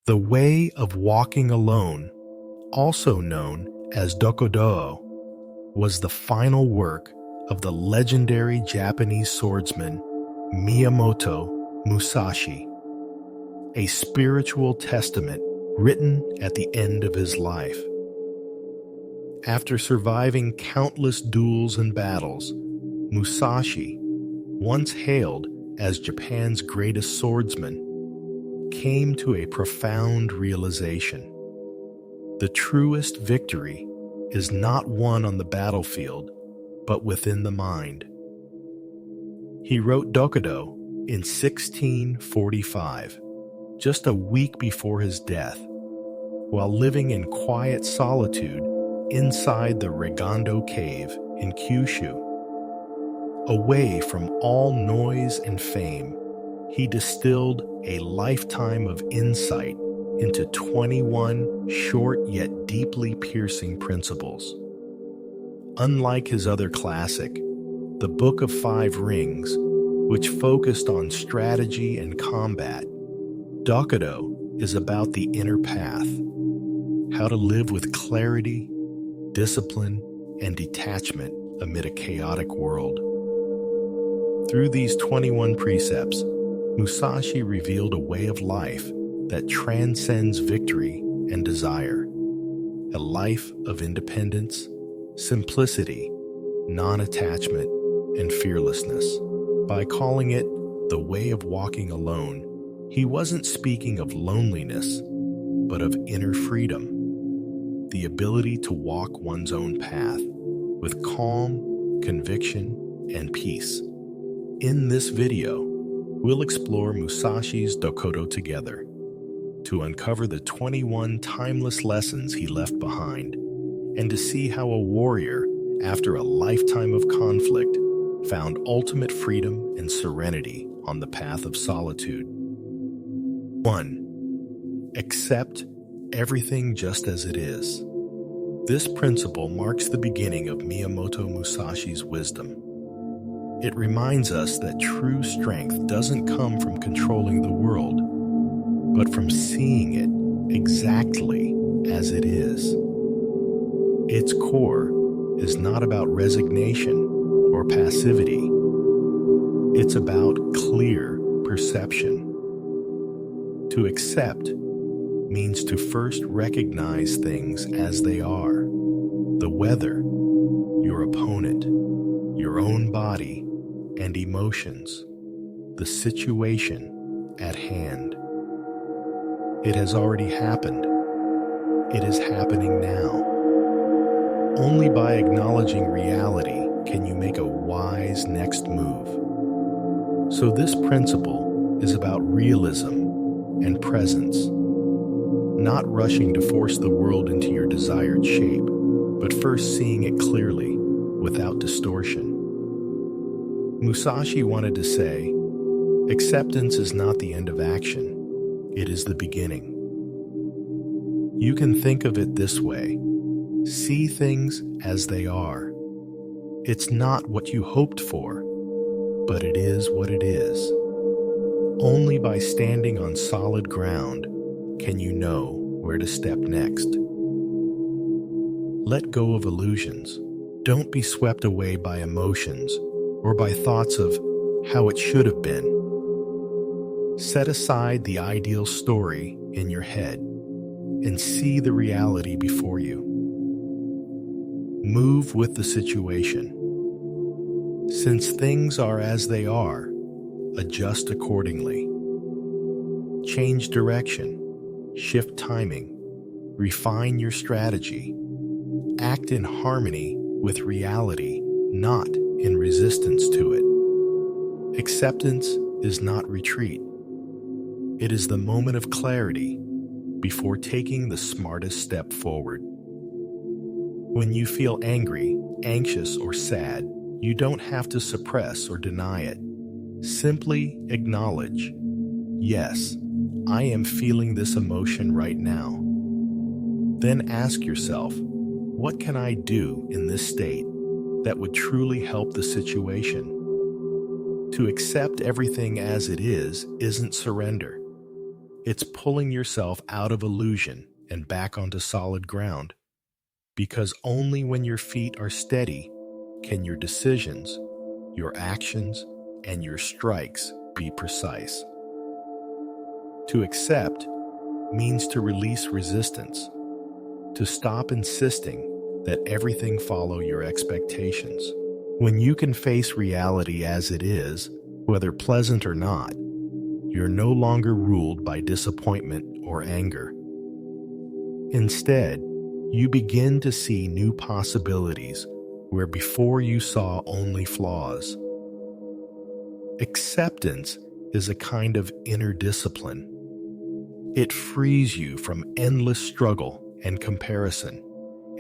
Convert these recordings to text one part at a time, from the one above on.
The Way of Walking Alone, also known as Dokkōdō, was the final work of the legendary Japanese swordsman Miyamoto Musashi, a spiritual testament written at the end of his life. After surviving countless duels and battles, Musashi, once hailed as Japan's greatest swordsman, came to a profound realization. The truest victory is not won on the battlefield, but within the mind. He wrote Dokkōdō in 1645, just a week before his death, while living in quiet solitude inside the Rigando cave in Kyushu. Away from all noise and fame, he distilled a lifetime of insight into 21 short yet deeply piercing principles. Unlike his other classic, The Book of Five Rings, which focused on strategy and combat, Dokkōdō is about the inner path, how to live with clarity, discipline, and detachment amid a chaotic world. Through these 21 precepts, Musashi revealed a way of life that transcends victory and desire, a life of independence, simplicity, non-attachment, and fearlessness. By calling it the way of walking alone, he wasn't speaking of loneliness, but of inner freedom, the ability to walk one's own path with calm, conviction, and peace. In this video, we'll explore Musashi's Dokkōdō together to uncover the 21 timeless lessons he left behind and to see how a warrior, after a lifetime of conflict, found ultimate freedom and serenity on the path of solitude. 1. Accept everything just as it is. This principle marks the beginning of Miyamoto Musashi's wisdom. It reminds us that true strength doesn't come from controlling the world, but from seeing it exactly as it is. Its core is not about resignation or passivity. It's about clear perception. To accept means to first recognize things as they are: the weather, your opponent, your own body, and emotions, the situation at hand. It has already happened. It is happening now. Only by acknowledging reality can you make a wise next move. So this principle is about realism and presence, not rushing to force the world into your desired shape, but first seeing it clearly without distortion. Musashi wanted to say, acceptance is not the end of action, it is the beginning. You can think of it this way: see things as they are. It's not what you hoped for, but it is what it is. Only by standing on solid ground can you know where to step next. Let go of illusions. Don't be swept away by emotions or by thoughts of how it should have been. Set aside the ideal story in your head and see the reality before you. Move with the situation. Since things are as they are, adjust accordingly. Change direction, shift timing, refine your strategy. Act in harmony with reality, not in resistance to it. Acceptance is not retreat. It is the moment of clarity before taking the smartest step forward. When you feel angry, anxious, or sad, you don't have to suppress or deny it. Simply acknowledge, yes, I am feeling this emotion right now. Then ask yourself, what can I do in this state that would truly help the situation? To accept everything as it is isn't surrender. It's pulling yourself out of illusion and back onto solid ground. Because only when your feet are steady can your decisions, your actions, and your strikes be precise. To accept means to release resistance, to stop insisting that everything follow your expectations. When you can face reality as it is, whether pleasant or not, you're no longer ruled by disappointment or anger. Instead, you begin to see new possibilities where before you saw only flaws. Acceptance is a kind of inner discipline. It frees you from endless struggle and comparison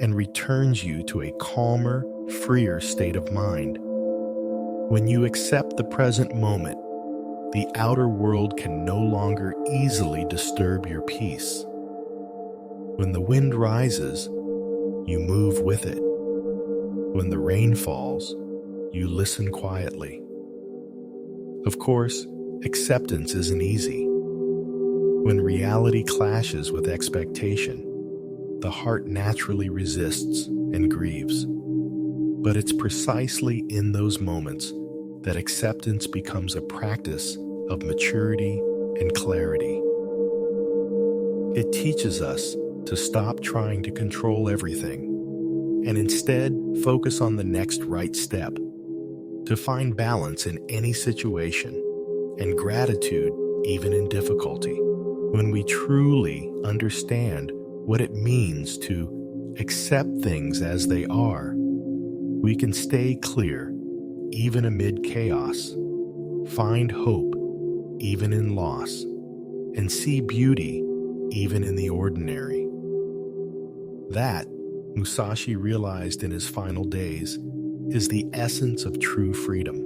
and returns you to a calmer, freer state of mind. When you accept the present moment, the outer world can no longer easily disturb your peace. When the wind rises, you move with it. When the rain falls, you listen quietly. Of course, acceptance isn't easy. When reality clashes with expectation, the heart naturally resists and grieves. But it's precisely in those moments that acceptance becomes a practice of maturity and clarity. It teaches us to stop trying to control everything and instead focus on the next right step, to find balance in any situation and gratitude even in difficulty. When we truly understand what it means to accept things as they are, we can stay clear even amid chaos, find hope even in loss, and see beauty even in the ordinary. That, Musashi realized in his final days, is the essence of true freedom.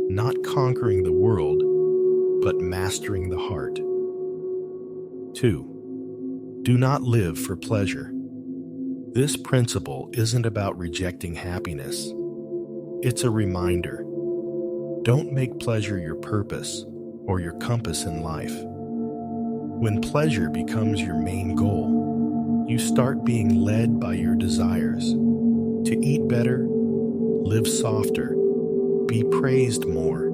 Not conquering the world, but mastering the heart. 2. Do not live for pleasure. This principle isn't about rejecting happiness. It's a reminder. Don't make pleasure your purpose or your compass in life. When pleasure becomes your main goal, you start being led by your desires to eat better, live softer, be praised more.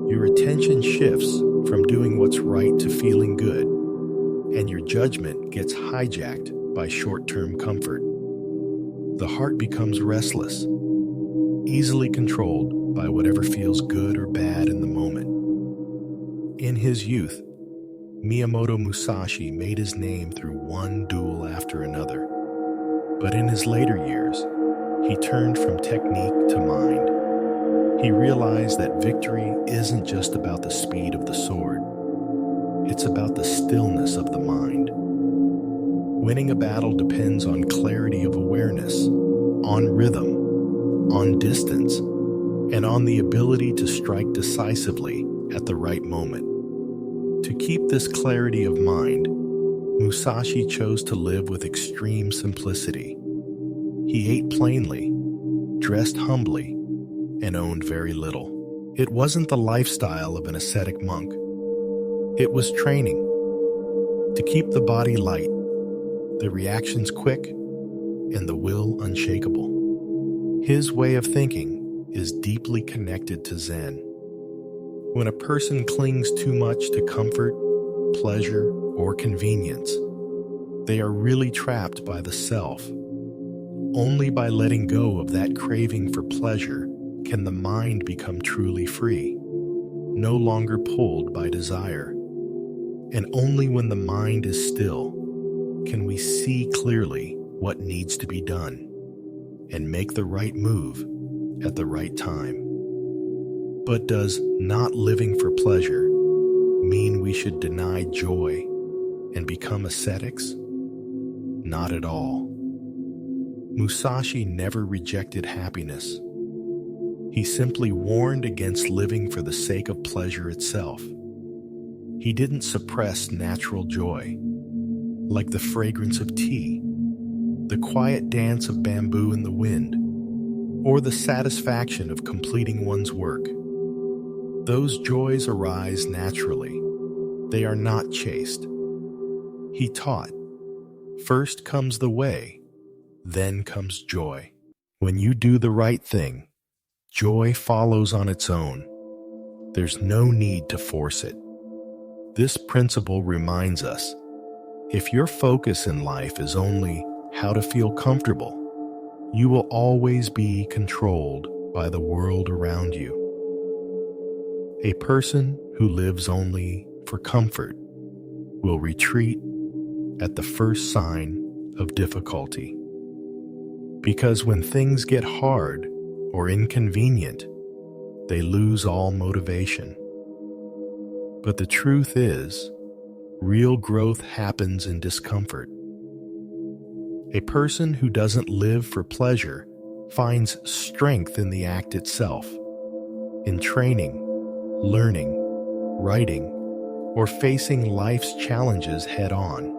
Your attention shifts from doing what's right to feeling good, and your judgment gets hijacked by short-term comfort. The heart becomes restless, easily controlled by whatever feels good or bad in the moment. In his youth, Miyamoto Musashi made his name through one duel after another. But in his later years, he turned from technique to mind. He realized that victory isn't just about the speed of the sword. It's about the stillness of the mind. Winning a battle depends on clarity of awareness, on rhythm, on distance, and on the ability to strike decisively at the right moment. To keep this clarity of mind, Musashi chose to live with extreme simplicity. He ate plainly, dressed humbly, and owned very little. It wasn't the lifestyle of an ascetic monk. It was training. To keep the body light, the reactions quick, and the will unshakable. His way of thinking is deeply connected to Zen. When a person clings too much to comfort, pleasure, or convenience, they are really trapped by the self. Only by letting go of that craving for pleasure can the mind become truly free, no longer pulled by desire. And only when the mind is still can we see clearly what needs to be done and make the right move at the right time. But does not living for pleasure mean we should deny joy and become ascetics? Not at all. Musashi never rejected happiness. He simply warned against living for the sake of pleasure itself. He didn't suppress natural joy, like the fragrance of tea, the quiet dance of bamboo in the wind, or the satisfaction of completing one's work. Those joys arise naturally, They are not chased. He taught, first comes the way, then comes joy. When you do the right thing, joy follows on its own. There's no need to force it. This principle reminds us, if your focus in life is only how to feel comfortable, you will always be controlled by the world around you. A person who lives only for comfort will retreat at the first sign of difficulty. Because when things get hard or inconvenient, they lose all motivation. But the truth is, real growth happens in discomfort. A person who doesn't live for pleasure finds strength in the act itself, in training, learning, writing, or facing life's challenges head-on.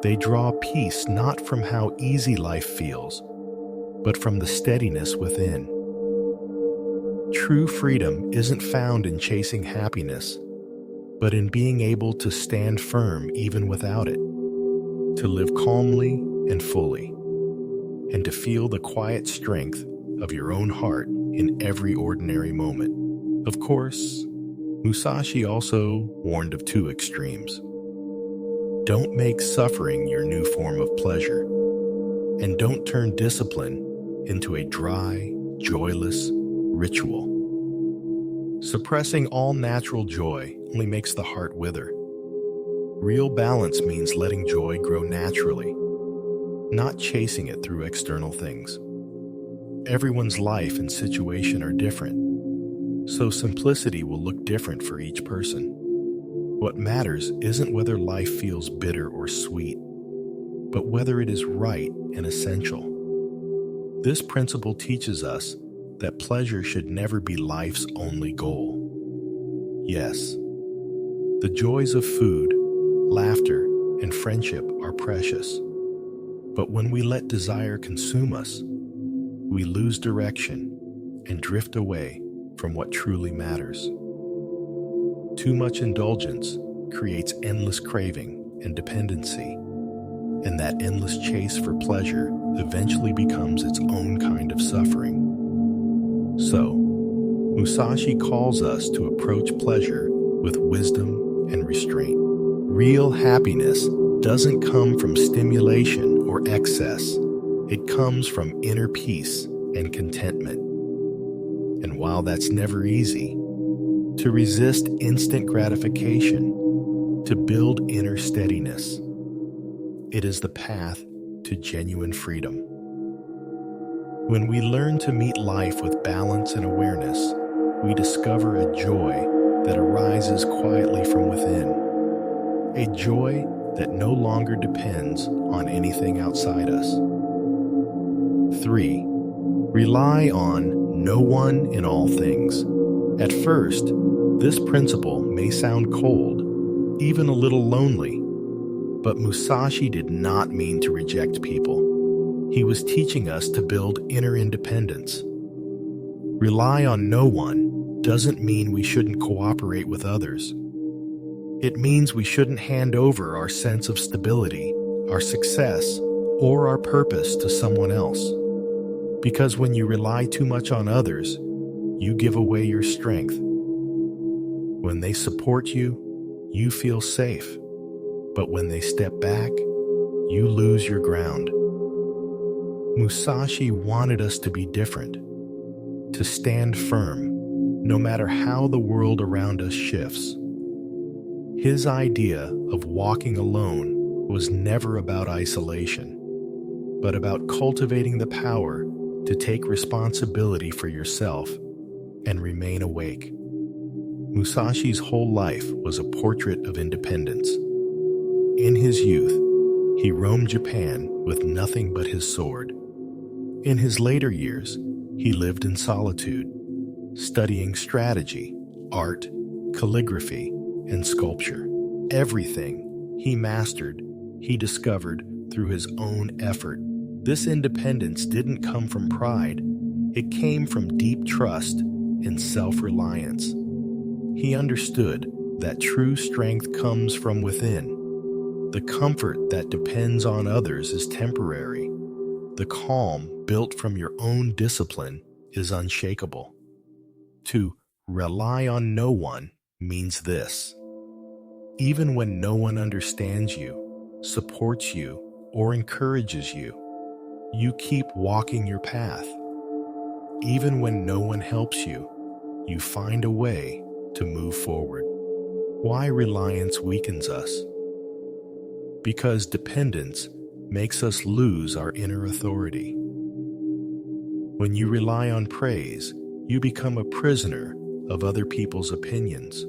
They draw peace not from how easy life feels, but from the steadiness within. True freedom isn't found in chasing happiness, but in being able to stand firm even without it, to live calmly and fully, and to feel the quiet strength of your own heart in every ordinary moment. Of course, Musashi also warned of two extremes. Don't make suffering your new form of pleasure, and don't turn discipline into a dry, joyless ritual. Suppressing all natural joy only makes the heart wither. Real balance means letting joy grow naturally, not chasing it through external things. Everyone's life and situation are different, so simplicity will look different for each person. What matters isn't whether life feels bitter or sweet, but whether it is right and essential. This principle teaches us that pleasure should never be life's only goal. Yes, the joys of food, laughter, and friendship are precious, but when we let desire consume us, we lose direction and drift away from what truly matters. Too much indulgence creates endless craving and dependency, and that endless chase for pleasure eventually becomes its own kind of suffering. So, Musashi calls us to approach pleasure with wisdom and restraint. Real happiness doesn't come from stimulation or excess. It comes from inner peace and contentment. And while that's never easy, to resist instant gratification, to build inner steadiness, it is the path to genuine freedom. When we learn to meet life with balance and awareness, we discover a joy that arises quietly from within, a joy that no longer depends on anything outside us. 3. Rely on no one in all things. At first, this principle may sound cold, even a little lonely, but Musashi did not mean to reject people. He was teaching us to build inner independence. Rely on no one doesn't mean we shouldn't cooperate with others. It means we shouldn't hand over our sense of stability, our success, or our purpose to someone else. Because when you rely too much on others, you give away your strength. When they support you, you feel safe. But when they step back, you lose your ground. Musashi wanted us to be different, to stand firm, no matter how the world around us shifts. His idea of walking alone was never about isolation, but about cultivating the power to take responsibility for yourself and remain awake. Musashi's whole life was a portrait of independence. In his youth, he roamed Japan with nothing but his sword. In his later years, he lived in solitude, studying strategy, art, calligraphy, and sculpture. Everything he mastered, he discovered through his own effort. This independence didn't come from pride. It came from deep trust and self-reliance. He understood that true strength comes from within. The comfort that depends on others is temporary. The calm built from your own discipline is unshakable. To rely on no one means this: even when no one understands you, supports you, or encourages you, you keep walking your path. Even when no one helps you, you find a way to move forward. Why reliance weakens us? Because dependence makes us lose our inner authority. When you rely on praise, you become a prisoner of other people's opinions.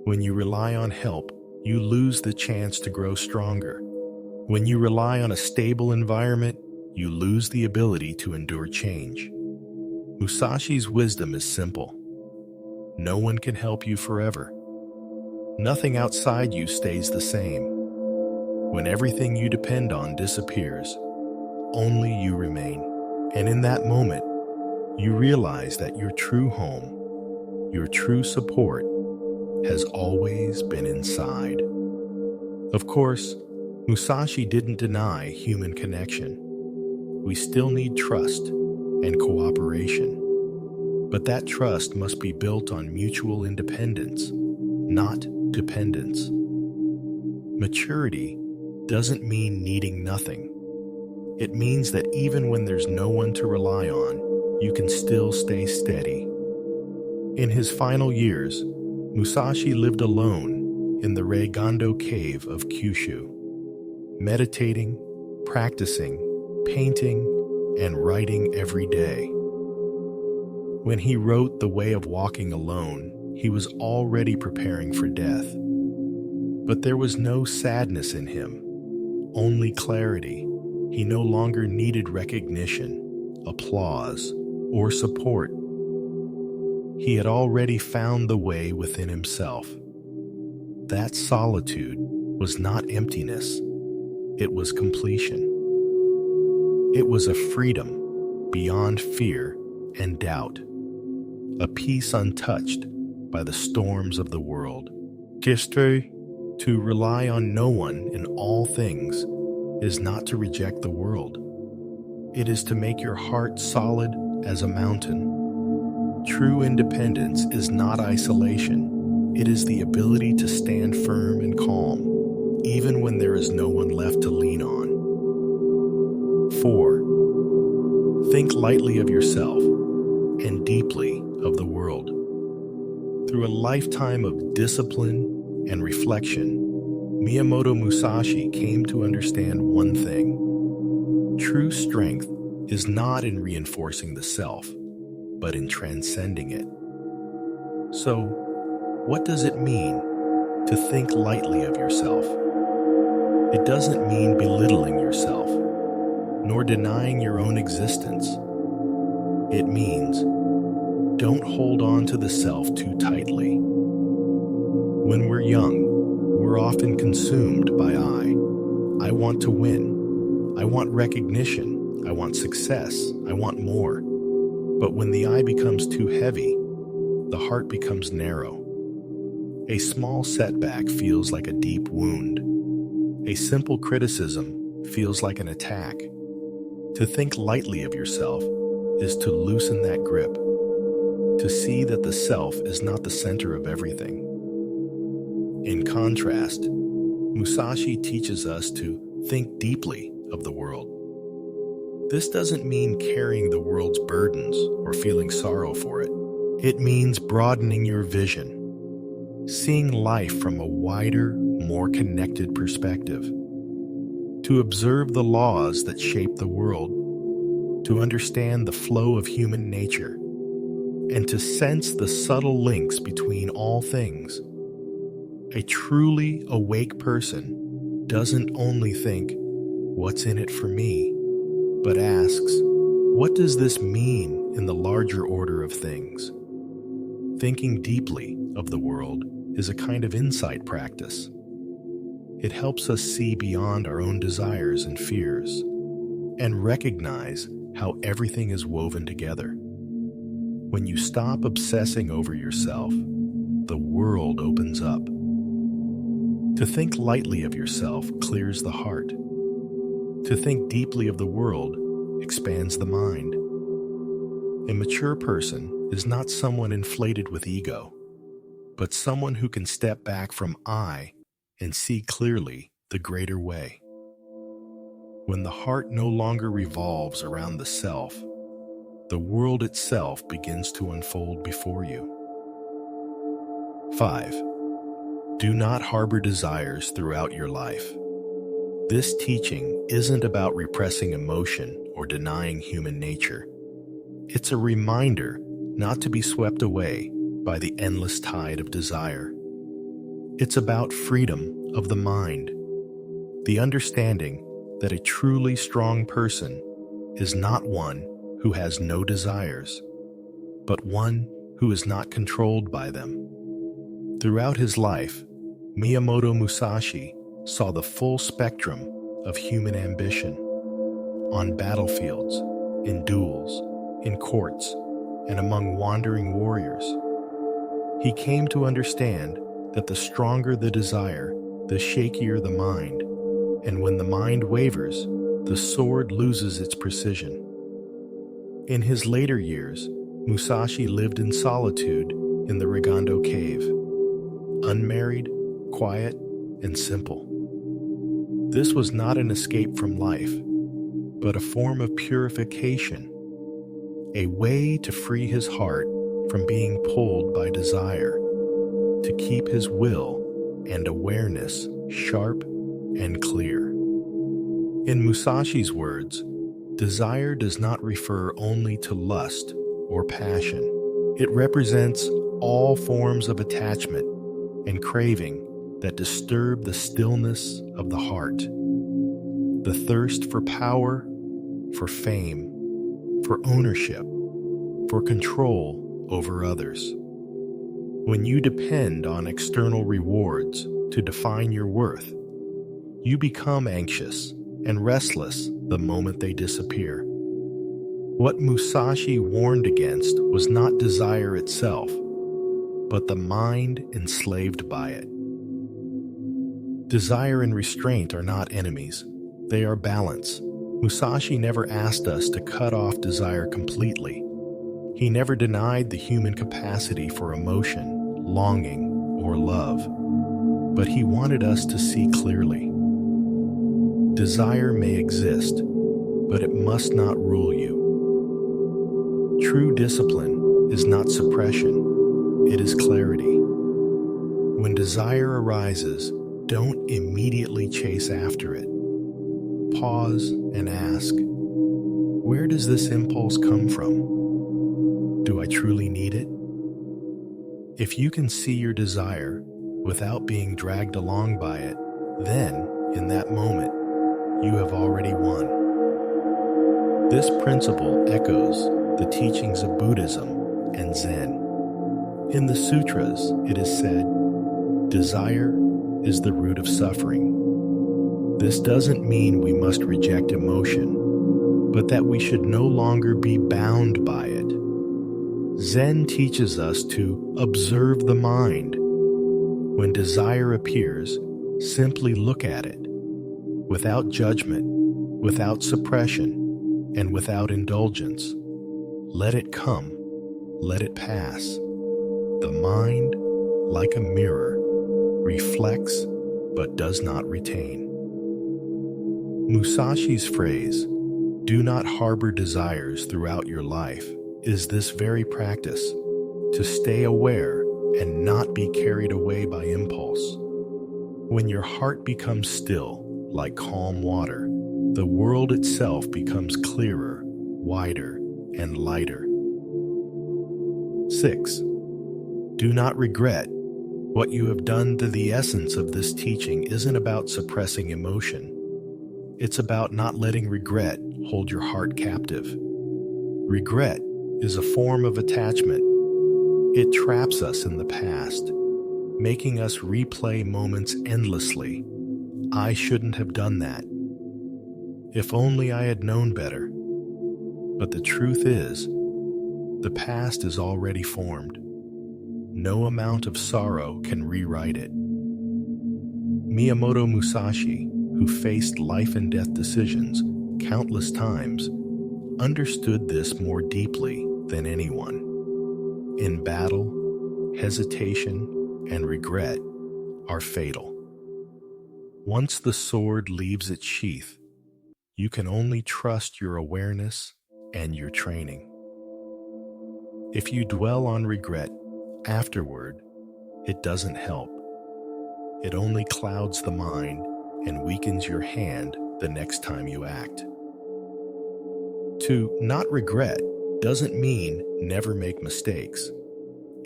When you rely on help, you lose the chance to grow stronger. When you rely on a stable environment, you lose the ability to endure change. Musashi's wisdom is simple. No one can help you forever. Nothing outside you stays the same. When everything you depend on disappears, only you remain. And in that moment, you realize that your true home, your true support, has always been inside. Of course, Musashi didn't deny human connection. We still need trust and cooperation. But that trust must be built on mutual independence, not dependence. Maturity doesn't mean needing nothing. It means that even when there's no one to rely on, you can still stay steady. In his final years, Musashi lived alone in the Reigando cave of Kyushu, meditating, practicing, painting, and writing every day. When he wrote The Way of Walking Alone, he was already preparing for death. But there was no sadness in him, only clarity. He no longer needed recognition, applause, or support. He had already found the way within himself. That solitude was not emptiness, it was completion. It was a freedom beyond fear and doubt, a peace untouched by the storms of the world. To rely on no one in all things is not to reject the world. It is to make your heart solid as a mountain. True independence is not isolation. It is the ability to stand firm and calm, even when there is no one left to lean on. 4. Think lightly of yourself and deeply of the world. Through a lifetime of discipline and reflection, Miyamoto Musashi came to understand one thing. True strength is not in reinforcing the self, but in transcending it. So, what does it mean to think lightly of yourself? It doesn't mean belittling yourself, nor denying your own existence. It means don't hold on to the self too tightly. When we're young, we're often consumed by I want to win. I want recognition. I want success. I want more. But when the I becomes too heavy, the heart becomes narrow. A small setback feels like a deep wound. A simple criticism feels like an attack. To think lightly of yourself is to loosen that grip, to see that the self is not the center of everything. In contrast, Musashi teaches us to think deeply of the world. This doesn't mean carrying the world's burdens or feeling sorrow for it. It means broadening your vision, seeing life from a wider, more connected perspective, to observe the laws that shape the world, to understand the flow of human nature, and to sense the subtle links between all things. A truly awake person doesn't only think, "What's in it for me?" but asks, "What does this mean in the larger order of things?" Thinking deeply of the world is a kind of insight practice. It helps us see beyond our own desires and fears and recognize how everything is woven together. When you stop obsessing over yourself, the world opens up. To think lightly of yourself clears the heart. To think deeply of the world expands the mind. A mature person is not someone inflated with ego, but someone who can step back from I and see clearly the greater way. When the heart no longer revolves around the self, the world itself begins to unfold before you. 5. Do not harbor desires throughout your life. This teaching isn't about repressing emotion or denying human nature. It's a reminder not to be swept away by the endless tide of desire. It's about freedom of the mind, the understanding that a truly strong person is not one who has no desires, but one who is not controlled by them. Throughout his life, Miyamoto Musashi saw the full spectrum of human ambition on battlefields, in duels, in courts, and among wandering warriors. He came to understand that the stronger the desire, the shakier the mind, and when the mind wavers, the sword loses its precision. In his later years, Musashi lived in solitude in the Rōnin cave, unmarried, quiet, and simple. This was not an escape from life, but a form of purification, a way to free his heart from being pulled by desire, to keep his will and awareness sharp and clear. In Musashi's words, desire does not refer only to lust or passion. It represents all forms of attachment and craving that disturb the stillness of the heart. The thirst for power, for fame, for ownership, for control over others. When you depend on external rewards to define your worth, you become anxious and restless the moment they disappear. What Musashi warned against was not desire itself, but the mind enslaved by it. Desire and restraint are not enemies. They are balance. Musashi never asked us to cut off desire completely. He never denied the human capacity for emotion, longing, or love. But he wanted us to see clearly. Desire may exist, but it must not rule you. True discipline is not suppression, it is clarity. When desire arises, don't immediately chase after it. Pause and ask, where does this impulse come from? Do I truly need it? If you can see your desire without being dragged along by it, then, in that moment, you have already won. This principle echoes the teachings of Buddhism and Zen. In the sutras, it is said, desire is the root of suffering. This doesn't mean we must reject emotion, but that we should no longer be bound by it. Zen teaches us to observe the mind. When desire appears, simply look at it, without judgment, without suppression, and without indulgence. Let it come, let it pass. The mind, like a mirror, reflects but does not retain. Musashi's phrase, "Do not harbor desires throughout your life," is this very practice, to stay aware and not be carried away by impulse. When your heart becomes still, like calm water, the world itself becomes clearer, wider, and lighter. 6. Do not regret. What you have done to the essence of this teaching isn't about suppressing emotion. It's about not letting regret hold your heart captive. Regret is a form of attachment. It traps us in the past, making us replay moments endlessly. I shouldn't have done that. If only I had known better. But the truth is, the past is already formed. No amount of sorrow can rewrite it. Miyamoto Musashi, who faced life and death decisions countless times, understood this more deeply than anyone. In battle, hesitation and regret are fatal. Once the sword leaves its sheath, you can only trust your awareness and your training. If you dwell on regret afterward, it doesn't help. It only clouds the mind and weakens your hand the next time you act. To not regret doesn't mean never make mistakes.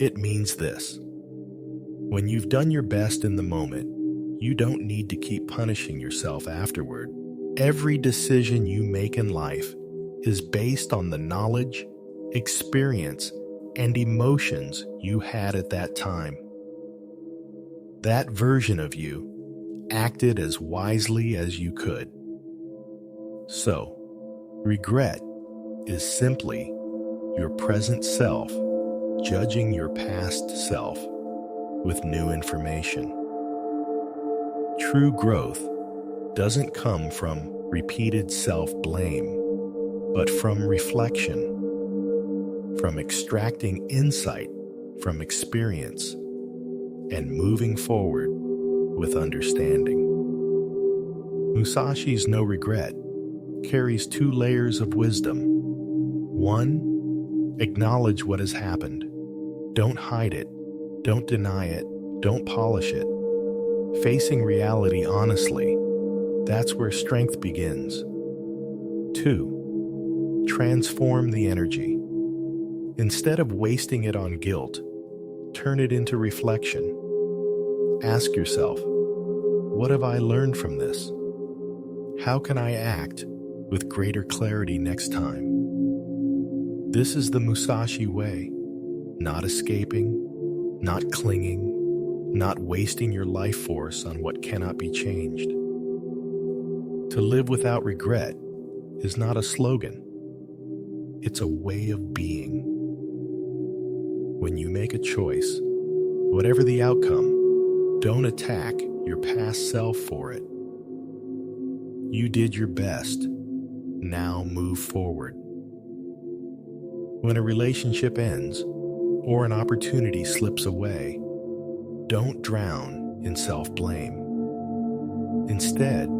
It means this: when you've done your best in the moment, you don't need to keep punishing yourself afterward. Every decision you make in life is based on the knowledge, experience, and emotions you had at that time. That version of you acted as wisely as you could. So, regret is simply your present self judging your past self with new information. True growth doesn't come from repeated self-blame, but from reflection, from extracting insight from experience and moving forward with understanding. Musashi's no regret carries 2 layers of wisdom. 1, acknowledge what has happened. Don't hide it. Don't deny it. Don't polish it. Facing reality honestly, that's where strength begins. 2, transform the energy. Instead of wasting it on guilt, turn it into reflection. Ask yourself, what have I learned from this? How can I act with greater clarity next time? This is the Musashi way: not escaping, not clinging, not wasting your life force on what cannot be changed. To live without regret is not a slogan. It's a way of being. When you make a choice, whatever the outcome, don't attack your past self for it. You did your best. Now move forward. When a relationship ends or an opportunity slips away, don't drown in self-blame. Instead,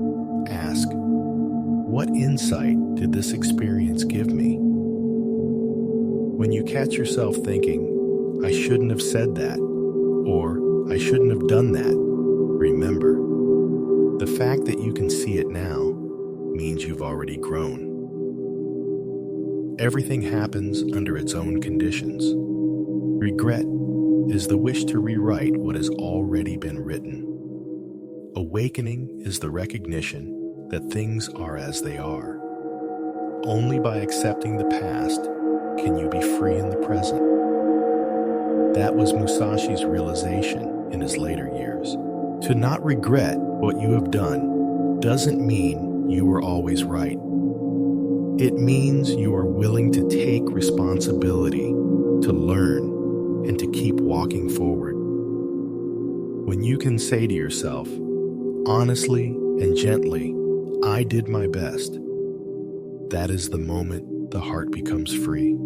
ask, what insight did this experience give me? When you catch yourself thinking, I shouldn't have said that, or I shouldn't have done that, remember, the fact that you can see it now means you've already grown. Everything happens under its own conditions. Regret is the wish to rewrite what has already been written. Awakening is the recognition that things are as they are. Only by accepting the past can you be free in the present. That was Musashi's realization in his later years. To not regret what you have done doesn't mean you were always right. It means you are willing to take responsibility, to learn, and to keep walking forward. When you can say to yourself, honestly and gently, I did my best, that is the moment the heart becomes free.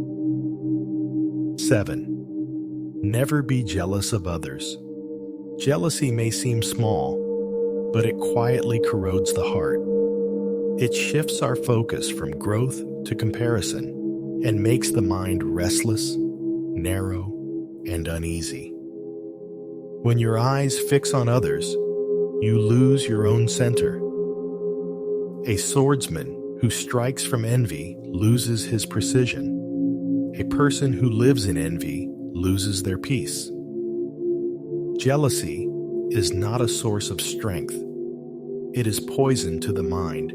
7. Never be jealous of others. Jealousy may seem small, but it quietly corrodes the heart. It shifts our focus from growth to comparison and makes the mind restless, narrow, and uneasy. When your eyes fix on others, you lose your own center. A swordsman who strikes from envy loses his precision. A person who lives in envy loses their peace. Jealousy is not a source of strength. It is poison to the mind.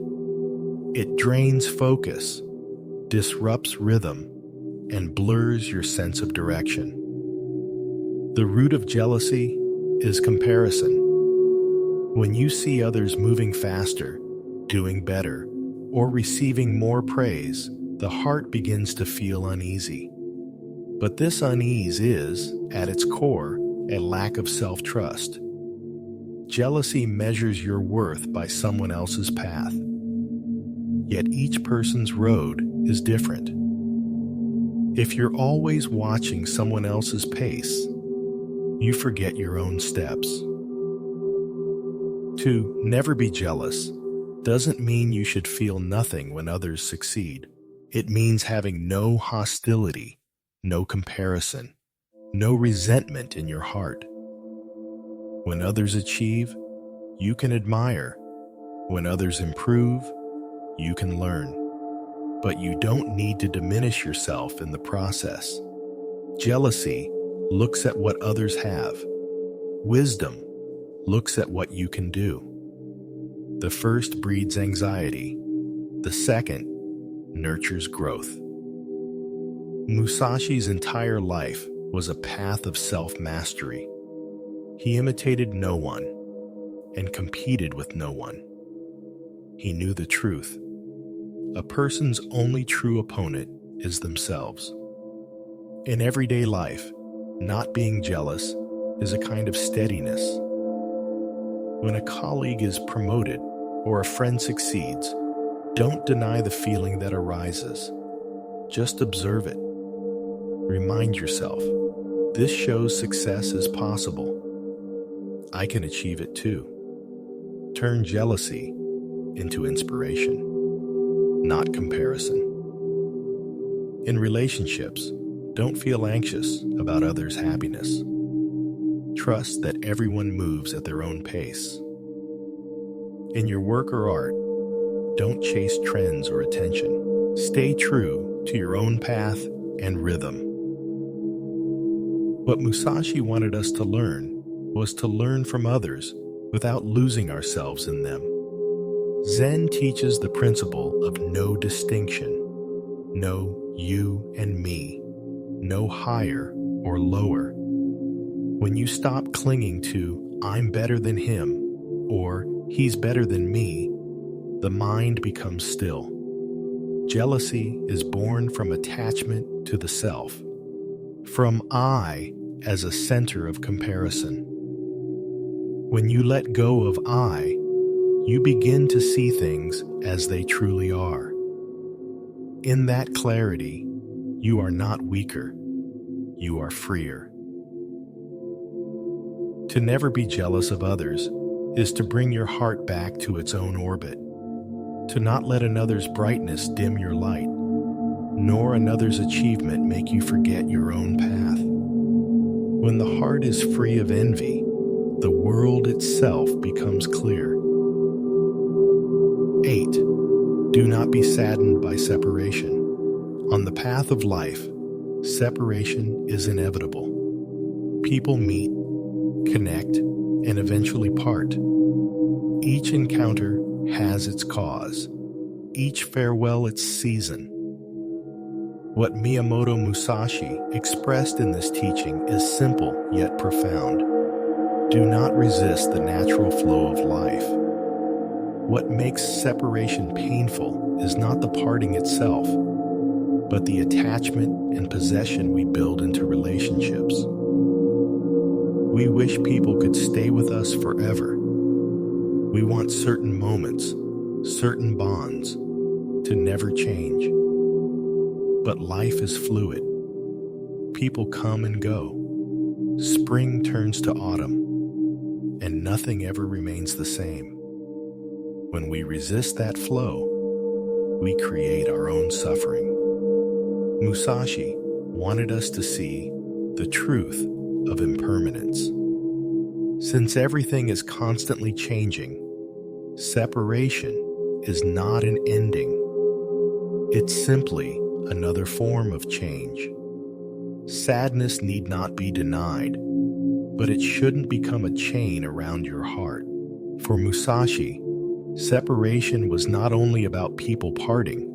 It drains focus, disrupts rhythm, and blurs your sense of direction. The root of jealousy is comparison. When you see others moving faster, doing better, or receiving more praise, the heart begins to feel uneasy. But this unease is, at its core, a lack of self-trust. Jealousy measures your worth by someone else's path. Yet each person's road is different. If you're always watching someone else's pace, you forget your own steps. To never be jealous doesn't mean you should feel nothing when others succeed. It means having no hostility, no comparison, no resentment in your heart. When others achieve, you can admire. When others improve, you can learn. But you don't need to diminish yourself in the process. Jealousy looks at what others have. Wisdom looks at what you can do. The first breeds anxiety. The second nurtures growth. Musashi's entire life was a path of self-mastery. He imitated no one and competed with no one. He knew the truth. A person's only true opponent is themselves. In everyday life, not being jealous is a kind of steadiness. When a colleague is promoted or a friend succeeds, don't deny the feeling that arises. Just observe it. Remind yourself, this shows success is possible. I can achieve it too. Turn jealousy into inspiration, not comparison. In relationships, don't feel anxious about others' happiness. Trust that everyone moves at their own pace. In your work or art, don't chase trends or attention. Stay true to your own path and rhythm. What Musashi wanted us to learn was to learn from others without losing ourselves in them. Zen teaches the principle of no distinction, no you and me, no higher or lower. When you stop clinging to I'm better than him or he's better than me, the mind becomes still. Jealousy is born from attachment to the self, from I as a center of comparison. When you let go of I, you begin to see things as they truly are. In that clarity, you are not weaker, you are freer. To never be jealous of others is to bring your heart back to its own orbit, to not let another's brightness dim your light, nor another's achievement make you forget your own path. When the heart is free of envy, the world itself becomes clear. 8. Do not be saddened by separation. On the path of life, separation is inevitable. People meet, connect, and eventually part. Each encounter has its cause, each farewell its season. What Miyamoto Musashi expressed in this teaching is simple yet profound. Do not resist the natural flow of life. What makes separation painful is not the parting itself, but the attachment and possession we build into relationships. We wish people could stay with us forever. We want certain moments, certain bonds, to never change. But life is fluid. People come and go. Spring turns to autumn, and nothing ever remains the same. When we resist that flow, we create our own suffering. Musashi wanted us to see the truth of impermanence. Since everything is constantly changing, separation is not an ending. It's simply another form of change. Sadness need not be denied, but it shouldn't become a chain around your heart. For Musashi, separation was not only about people parting,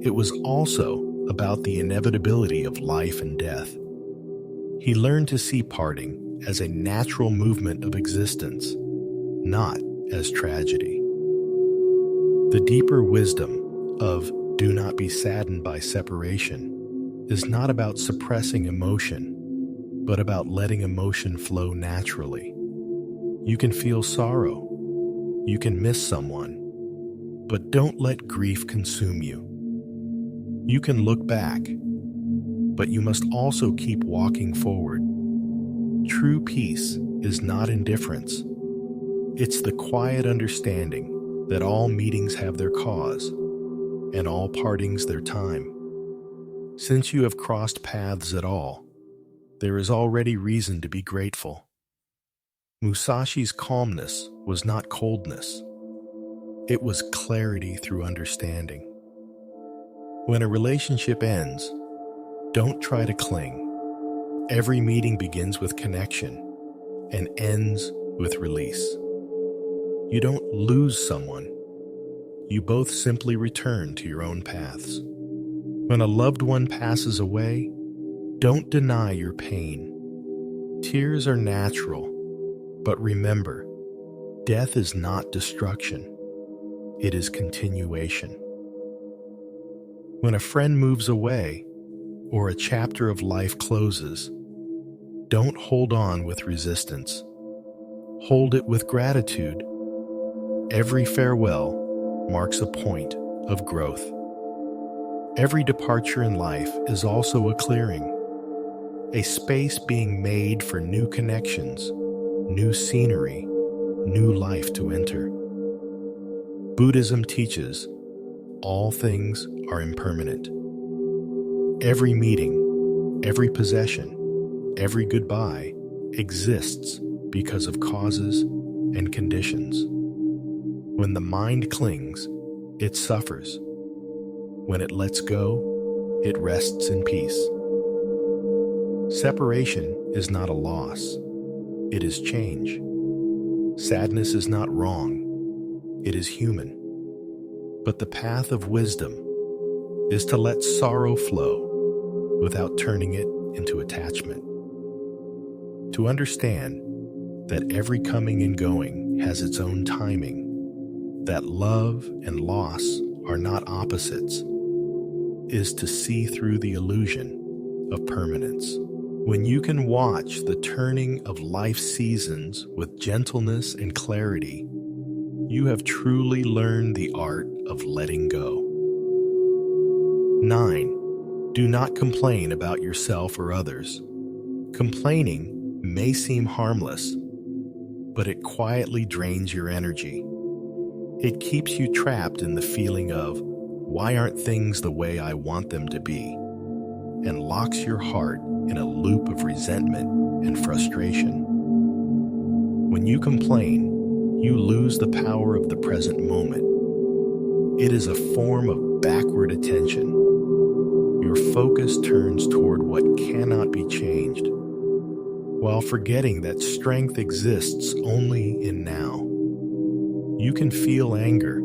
it was also about the inevitability of life and death. He learned to see parting as a natural movement of existence, not as tragedy. The deeper wisdom of do not be saddened by separation is not about suppressing emotion, but about letting emotion flow naturally. You can feel sorrow. You can miss someone. But don't let grief consume you. You can look back, but you must also keep walking forward. True peace is not indifference. It's the quiet understanding that all meetings have their cause, and all partings their time. Since you have crossed paths at all, there is already reason to be grateful. Musashi's calmness was not coldness. It was clarity through understanding. When a relationship ends, don't try to cling. Every meeting begins with connection and ends with release. You don't lose someone. You both simply return to your own paths. When a loved one passes away, don't deny your pain. Tears are natural, but remember, death is not destruction. It is continuation. When a friend moves away or a chapter of life closes, don't hold on with resistance. Hold it with gratitude. Every farewell marks a point of growth. Every departure in life is also a clearing, a space being made for new connections, new scenery, new life to enter. Buddhism teaches all things are impermanent. Every meeting, every possession, every goodbye exists because of causes and conditions. When the mind clings, it suffers. When it lets go, it rests in peace. Separation is not a loss. It is change. Sadness is not wrong. It is human. But the path of wisdom is to let sorrow flow without turning it into attachment. To understand that every coming and going has its own timing, that love and loss are not opposites, is to see through the illusion of permanence. When you can watch the turning of life's seasons with gentleness and clarity, you have truly learned the art of letting go. 9. Do not complain about yourself or others. Complaining may seem harmless, but it quietly drains your energy. It keeps you trapped in the feeling of, why aren't things the way I want them to be? And locks your heart in a loop of resentment and frustration. When you complain, you lose the power of the present moment. It is a form of backward attention. Your focus turns toward what cannot be changed, while forgetting that strength exists only in now. You can feel anger,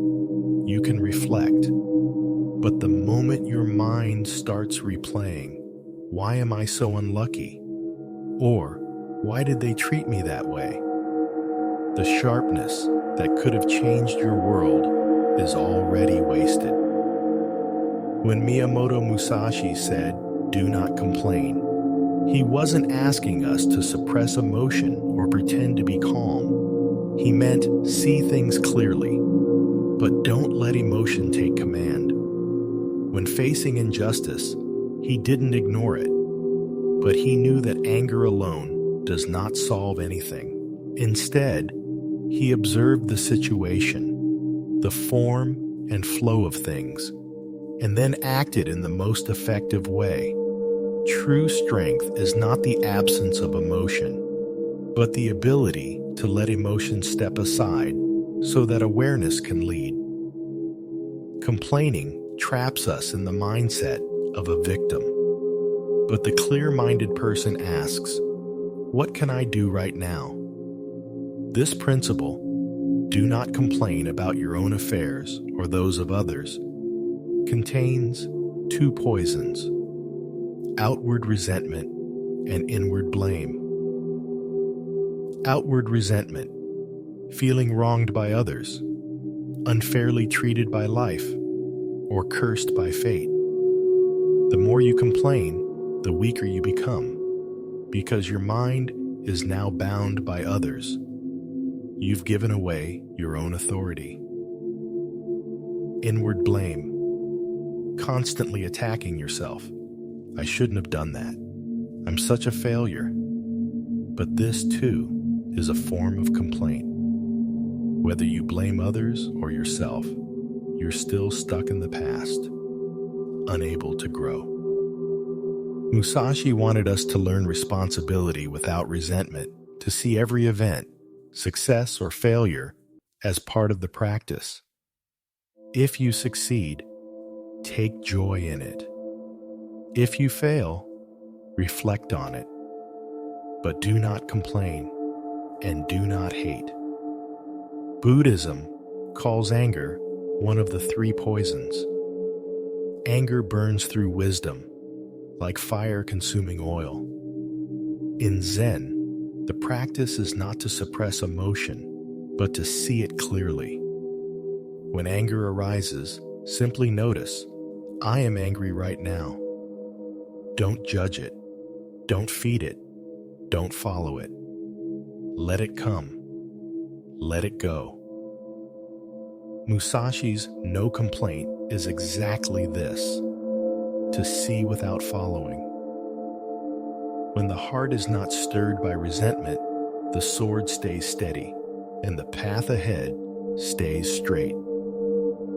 you can reflect, but the moment your mind starts replaying, why am I so unlucky? Or, why did they treat me that way? The sharpness that could have changed your world is already wasted. When Miyamoto Musashi said, "Do not complain," he wasn't asking us to suppress emotion or pretend to be calm. He meant see things clearly, but don't let emotion take command. When facing injustice, he didn't ignore it, but he knew that anger alone does not solve anything. Instead, he observed the situation, the form and flow of things, and then acted in the most effective way. True strength is not the absence of emotion, but the ability to let emotion step aside so that awareness can lead. Complaining traps us in the mindset of a victim, but the clear-minded person asks, what can I do right now? This principle, do not complain about your own affairs or those of others, contains two poisons: outward resentment and inward blame. Outward resentment, feeling wronged by others, unfairly treated by life, or cursed by fate. The more you complain, the weaker you become, because your mind is now bound by others. you've given away your own authority. Inward blame, constantly attacking yourself. I shouldn't have done that. I'm such a failure. But this, too, is a form of complaint. Whether you blame others or yourself, you're still stuck in the past, unable to grow. Musashi wanted us to learn responsibility without resentment, to see every event, success or failure, as part of the practice. If you succeed, take joy in it. If you fail, reflect on it. But do not complain and do not hate. Buddhism calls anger one of the three poisons. Anger burns through wisdom, like fire consuming oil. In Zen, the practice is not to suppress emotion, but to see it clearly. When anger arises, simply notice, I am angry right now. Don't judge it. Don't feed it. Don't follow it. Let it come. Let it go. Musashi's no complaint is exactly this, to see without following. When the heart is not stirred by resentment, the sword stays steady, and the path ahead stays straight.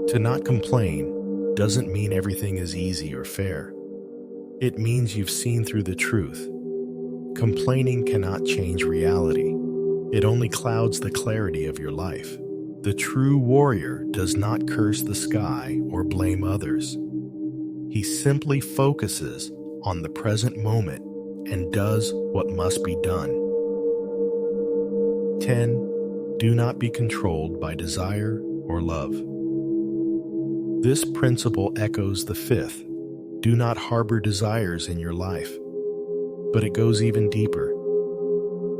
To not complain doesn't mean everything is easy or fair. It means you've seen through the truth. Complaining cannot change reality. It only clouds the clarity of your life. The true warrior does not curse the sky or blame others. He simply focuses on the present moment and does what must be done. 10. Do not be controlled by desire or love. This principle echoes the fifth. Do not harbor desires in your life. But it goes even deeper.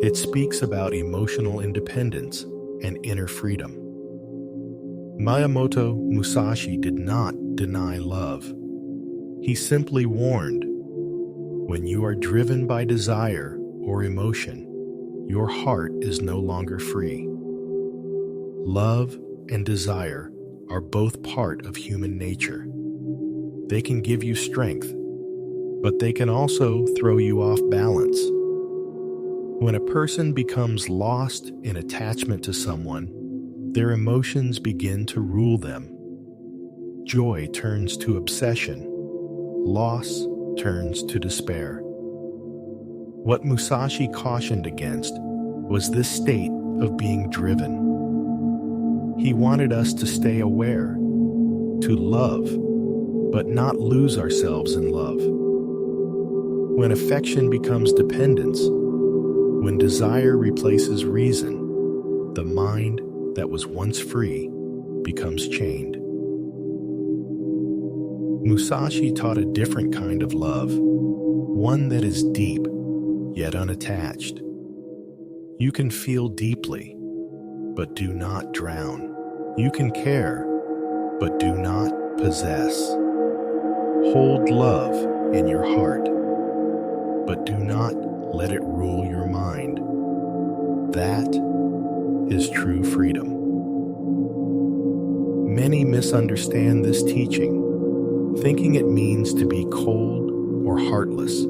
It speaks about emotional independence and inner freedom. Miyamoto Musashi did not deny love. He simply warned, when you are driven by desire or emotion, your heart is no longer free. Love and desire are both part of human nature. They can give you strength, but they can also throw you off balance. When a person becomes lost in attachment to someone, their emotions begin to rule them. Joy turns to obsession. Loss turns to despair. What Musashi cautioned against was this state of being driven. He wanted us to stay aware, to love, but not lose ourselves in love. When affection becomes dependence, when desire replaces reason, the mind that was once free becomes chained. Musashi taught a different kind of love, one that is deep, yet unattached. You can feel deeply, but do not drown. You can care, but do not possess. Hold love in your heart, but do not let it rule your mind. That is true freedom. Many misunderstand this teaching, thinking it means to be cold or heartless.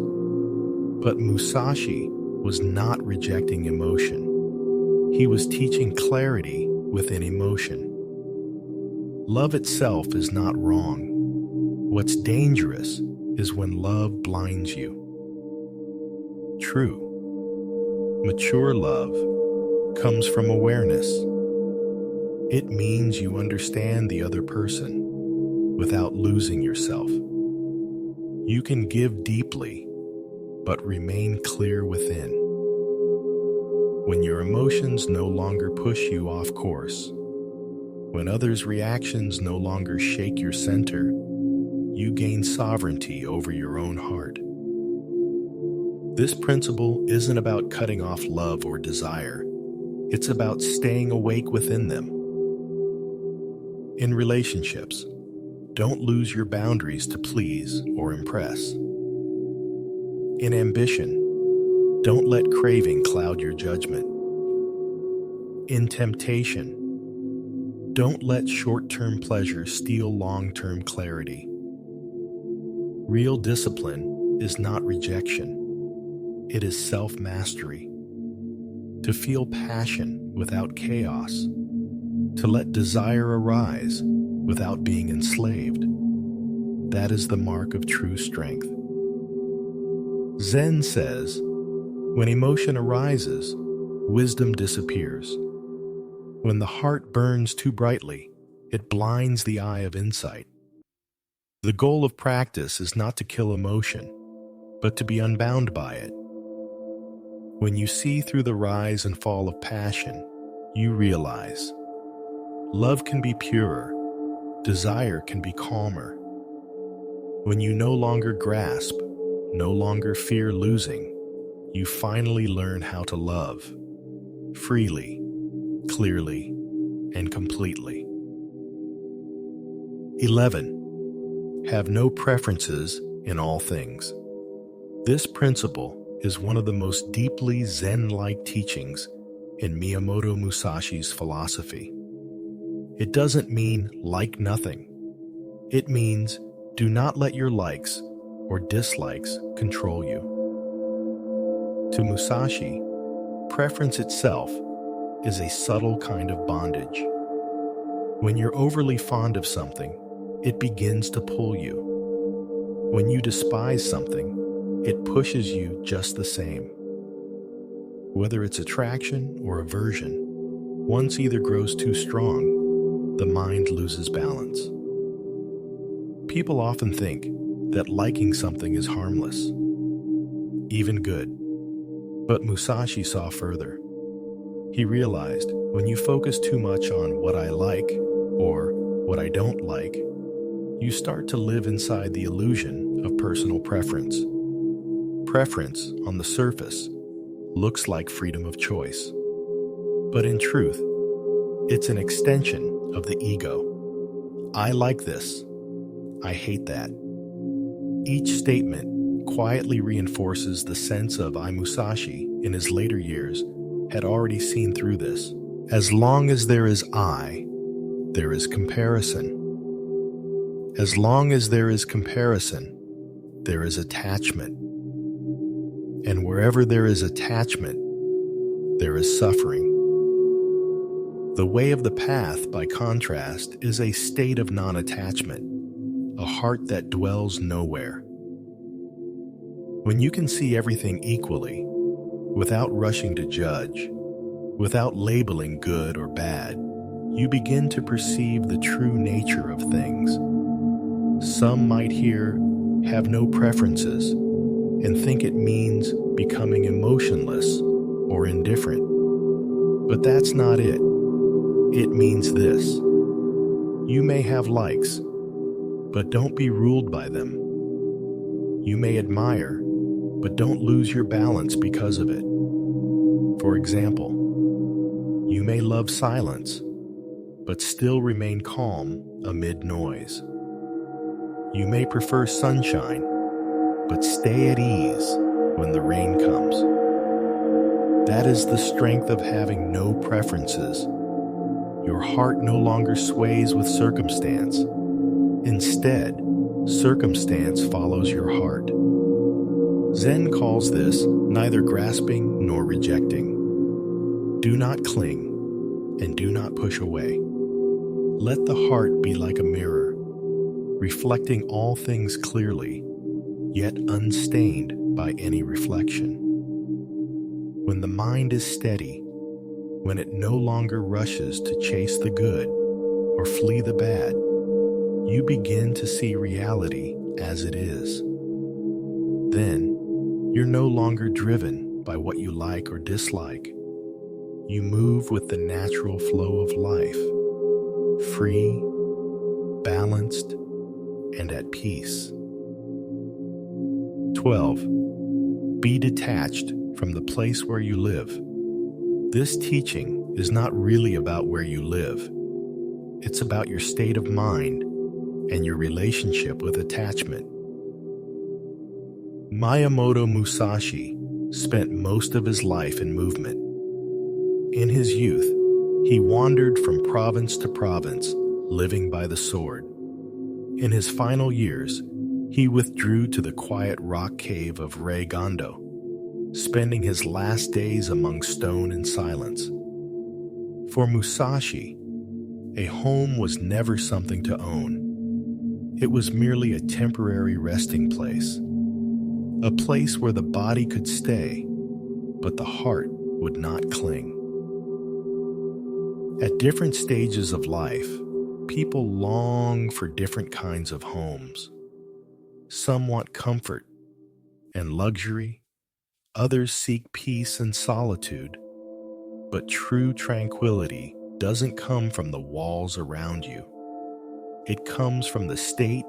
But Musashi was not rejecting emotion. He was teaching clarity within emotion. Love itself is not wrong. What's dangerous is when love blinds you. True, mature love comes from awareness. It means you understand the other person without losing yourself. You can give deeply, but remain clear within. When your emotions no longer push you off course, when others' reactions no longer shake your center, you gain sovereignty over your own heart. This principle isn't about cutting off love or desire. It's about staying awake within them. In relationships, don't lose your boundaries to please or impress. In ambition, don't let craving cloud your judgment. In temptation, don't let short-term pleasure steal long-term clarity. Real discipline is not rejection. It is self-mastery. To feel passion without chaos. To let desire arise without being enslaved. That is the mark of true strength. Zen says, when emotion arises, wisdom disappears. When the heart burns too brightly, it blinds the eye of insight. The goal of practice is not to kill emotion, but to be unbound by it. When you see through the rise and fall of passion, you realize love can be purer, desire can be calmer. When you no longer grasp, no longer fear losing, you finally learn how to love freely, clearly, and completely. 11. Have no preferences in all things. This principle is one of the most deeply Zen-like teachings in Miyamoto Musashi's philosophy. It doesn't mean like nothing. It means do not let your likes or dislikes control you. To Musashi, preference itself is a subtle kind of bondage. When you're overly fond of something, it begins to pull you. When you despise something, it pushes you just the same. Whether it's attraction or aversion, once either grows too strong, the mind loses balance. People often think that liking something is harmless, even good. But Musashi saw further. He realized when you focus too much on what I like or what I don't like, you start to live inside the illusion of personal preference. Preference, on the surface, looks like freedom of choice. But in truth, it's an extension of the ego. I like this. I hate that. Each statement quietly reinforces the sense of Musashi in his later years had already seen through this. As long as there is I, there is comparison. As long as there is comparison, there is attachment. And wherever there is attachment, there is suffering. The way of the path, by contrast, is a state of non-attachment, a heart that dwells nowhere. When you can see everything equally, without rushing to judge, without labeling good or bad, you begin to perceive the true nature of things. Some might hear, have no preferences, and think it means becoming emotionless or indifferent. But that's not it. It means this. You may have likes, but don't be ruled by them. You may admire, but don't lose your balance because of it. For example, you may love silence, but still remain calm amid noise. You may prefer sunshine, but stay at ease when the rain comes. That is the strength of having no preferences. Your heart no longer sways with circumstance. Instead, circumstance follows your heart. Zen calls this neither grasping nor rejecting. Do not cling and do not push away. Let the heart be like a mirror, reflecting all things clearly, yet unstained by any reflection. When the mind is steady, when it no longer rushes to chase the good or flee the bad, you begin to see reality as it is. Then, you're no longer driven by what you like or dislike. You move with the natural flow of life, free, balanced, and at peace. 12. Be detached from the place where you live. This teaching is not really about where you live. It's about your state of mind and your relationship with attachment. Miyamoto Musashi spent most of his life in movement. In his youth, He wandered from province to province, living by the sword. In his final years, he withdrew to the quiet rock cave of Gondo, spending his last days among stone and silence. For Musashi, a home was never something to own. It was merely a temporary resting place, a place where the body could stay, but the heart would not cling. At different stages of life, people long for different kinds of homes. Some want comfort and luxury, others seek peace and solitude, but true tranquility doesn't come from the walls around you. It comes from the state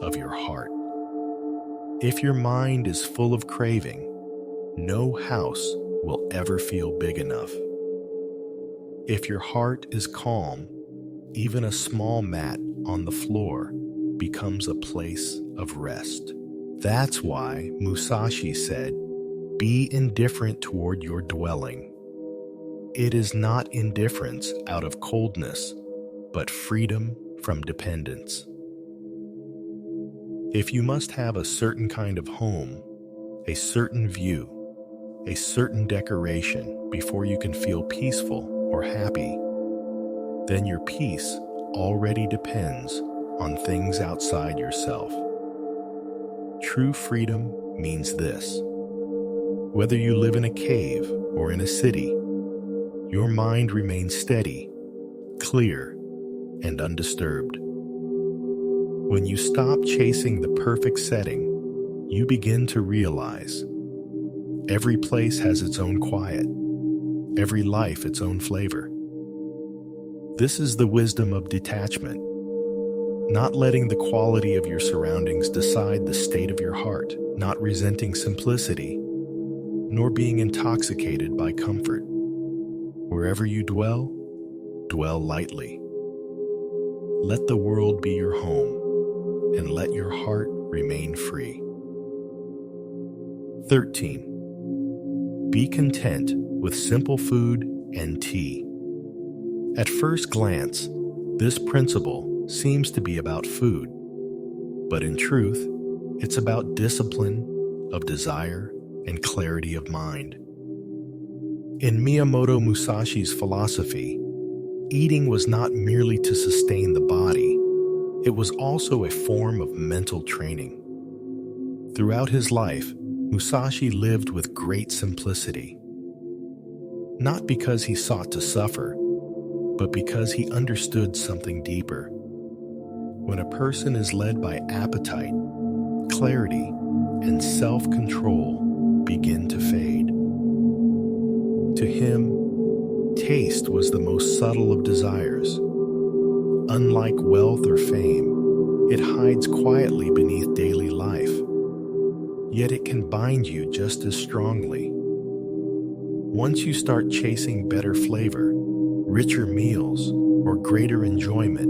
of your heart. If your mind is full of craving, no house will ever feel big enough. If your heart is calm, even a small mat on the floor becomes a place of rest. That's why Musashi said, "Be indifferent toward your dwelling." It is not indifference out of coldness, but freedom from dependence. If you must have a certain kind of home, a certain view, a certain decoration before you can feel peaceful or happy, then your peace already depends on things outside yourself. True freedom means this: whether you live in a cave or in a city, your mind remains steady, clear, and undisturbed. When you stop chasing the perfect setting, you begin to realize every place has its own quiet, every life its own flavor. This is the wisdom of detachment, not letting the quality of your surroundings decide the state of your heart, not resenting simplicity, nor being intoxicated by comfort. Wherever you dwell, dwell lightly. Let the world be your home, and let your heart remain free. 13. Be content with simple food and tea. At first glance, this principle seems to be about food, but in truth, it's about discipline of desire and clarity of mind. In Miyamoto Musashi's philosophy, eating was not merely to sustain the body, it was also a form of mental training. Throughout his life, Musashi lived with great simplicity, not because he sought to suffer, but because he understood something deeper. When a person is led by appetite, clarity, and self-control begin to fade. To him, taste was the most subtle of desires. Unlike wealth or fame, it hides quietly beneath daily life, yet it can bind you just as strongly. Once you start chasing better flavor, richer meals, or greater enjoyment,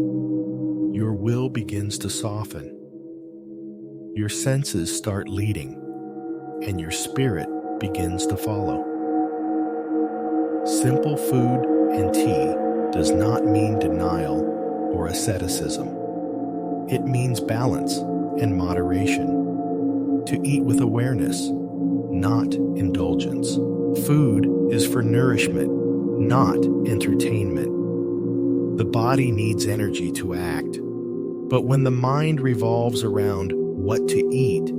your will begins to soften. Your senses start leading, and your spirit begins to follow. Simple food and tea does not mean denial or asceticism. It means balance and moderation. To eat with awareness, not indulgence. Food is for nourishment, not entertainment. The body needs energy to act, but when the mind revolves around what to eat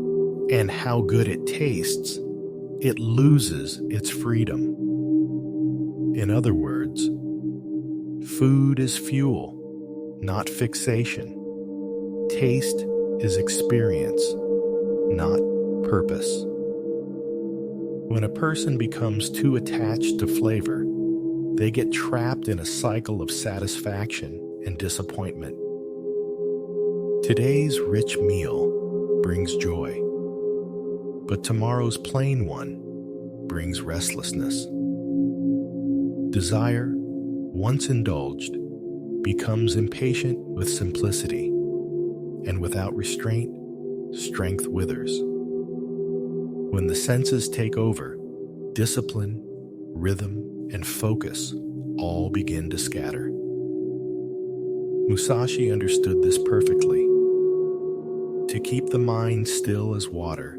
and how good it tastes, it loses its freedom. In other words, food is fuel, not fixation. Taste is experience, not purpose. When a person becomes too attached to flavor, they get trapped in a cycle of satisfaction and disappointment. Today's rich meal brings joy, but tomorrow's plain one brings restlessness. Desire, once indulged, becomes impatient with simplicity, and without restraint, strength withers. When the senses take over, discipline, rhythm, and focus all begin to scatter. Musashi understood this perfectly. To keep the mind still as water,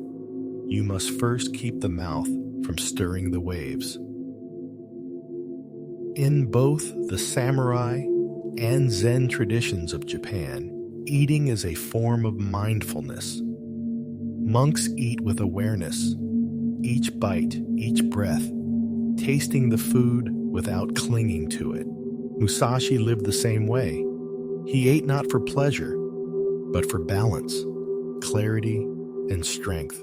you must first keep the mouth from stirring the waves. In both the samurai and Zen traditions of Japan, eating is a form of mindfulness. Monks eat with awareness, each bite, each breath, tasting the food without clinging to it. Musashi lived the same way. He ate not for pleasure, but for balance, clarity, and strength.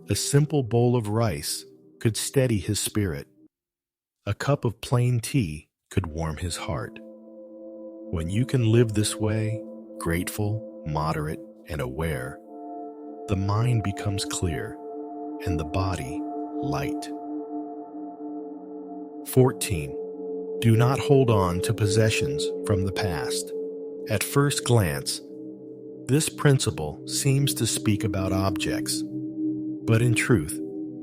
A simple bowl of rice could steady his spirit. A cup of plain tea could warm his heart. When you can live this way, grateful, moderate, and aware, the mind becomes clear and the body light. 14. Do not hold on to possessions from the past. At first glance, this principle seems to speak about objects, but in truth,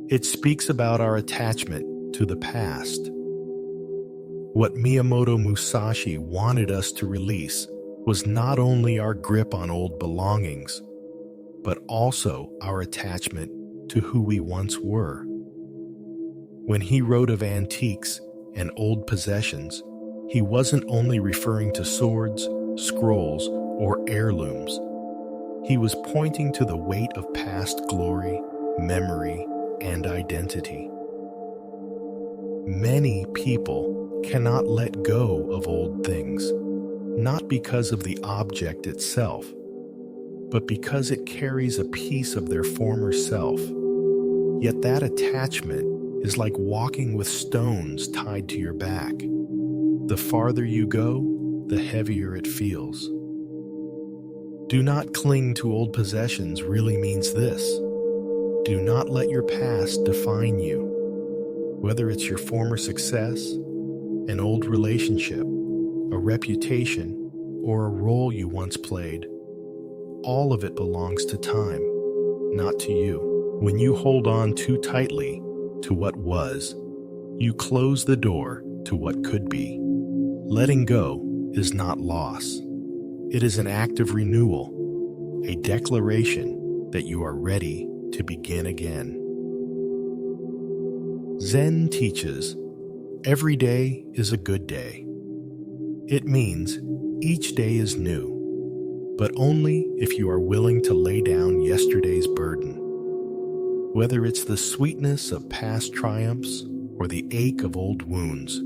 it speaks about our attachment to the past. What Miyamoto Musashi wanted us to release was not only our grip on old belongings, but also our attachment to who we once were. When he wrote of antiques and old possessions, he wasn't only referring to swords, scrolls, or heirlooms. He was pointing to the weight of past glory, memory, and identity. Many people cannot let go of old things, not because of the object itself, but because it carries a piece of their former self. Yet that attachment is like walking with stones tied to your back. The farther you go, the heavier it feels. Do not cling to old possessions really means this. Do not let your past define you. Whether it's your former success, an old relationship, a reputation, or a role you once played, all of it belongs to time, not to you. When you hold on too tightly to what was, you close the door to what could be. Letting go is not loss. It is an act of renewal, a declaration that you are ready to begin again. Zen teaches, every day is a good day. It means each day is new, but only if you are willing to lay down yesterday's burden. Whether it's the sweetness of past triumphs or the ache of old wounds,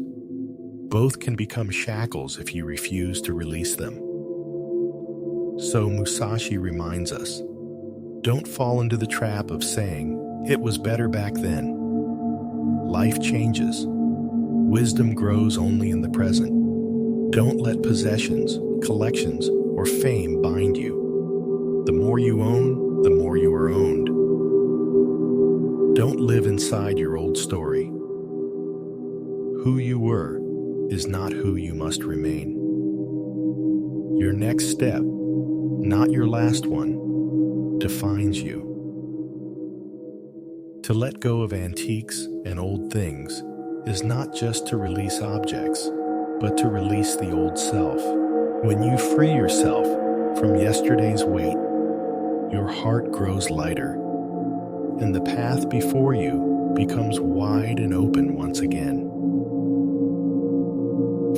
both can become shackles if you refuse to release them. So Musashi reminds us, don't fall into the trap of saying, it was better back then. Life changes. Wisdom grows only in the present. Don't let possessions, collections, or fame bind you. The more you own, the more you are owned. Don't live inside your old story. Who you were is not who you must remain. Your next step, not your last one, defines you. To let go of antiques and old things is not just to release objects, but to release the old self. When you free yourself from yesterday's weight, your heart grows lighter, and the path before you becomes wide and open once again.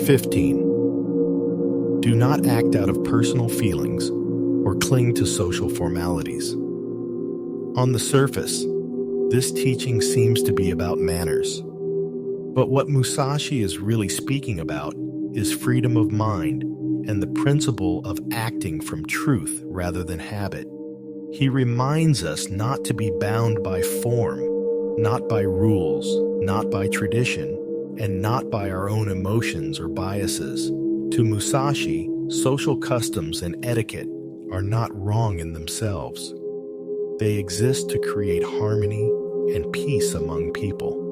15. Do not act out of personal feelings or cling to social formalities. On the surface, this teaching seems to be about manners. But what Musashi is really speaking about is freedom of mind and the principle of acting from truth rather than habit. He reminds us not to be bound by form, not by rules, not by tradition, and not by our own emotions or biases. To Musashi, social customs and etiquette are not wrong in themselves. They exist to create harmony and peace among people.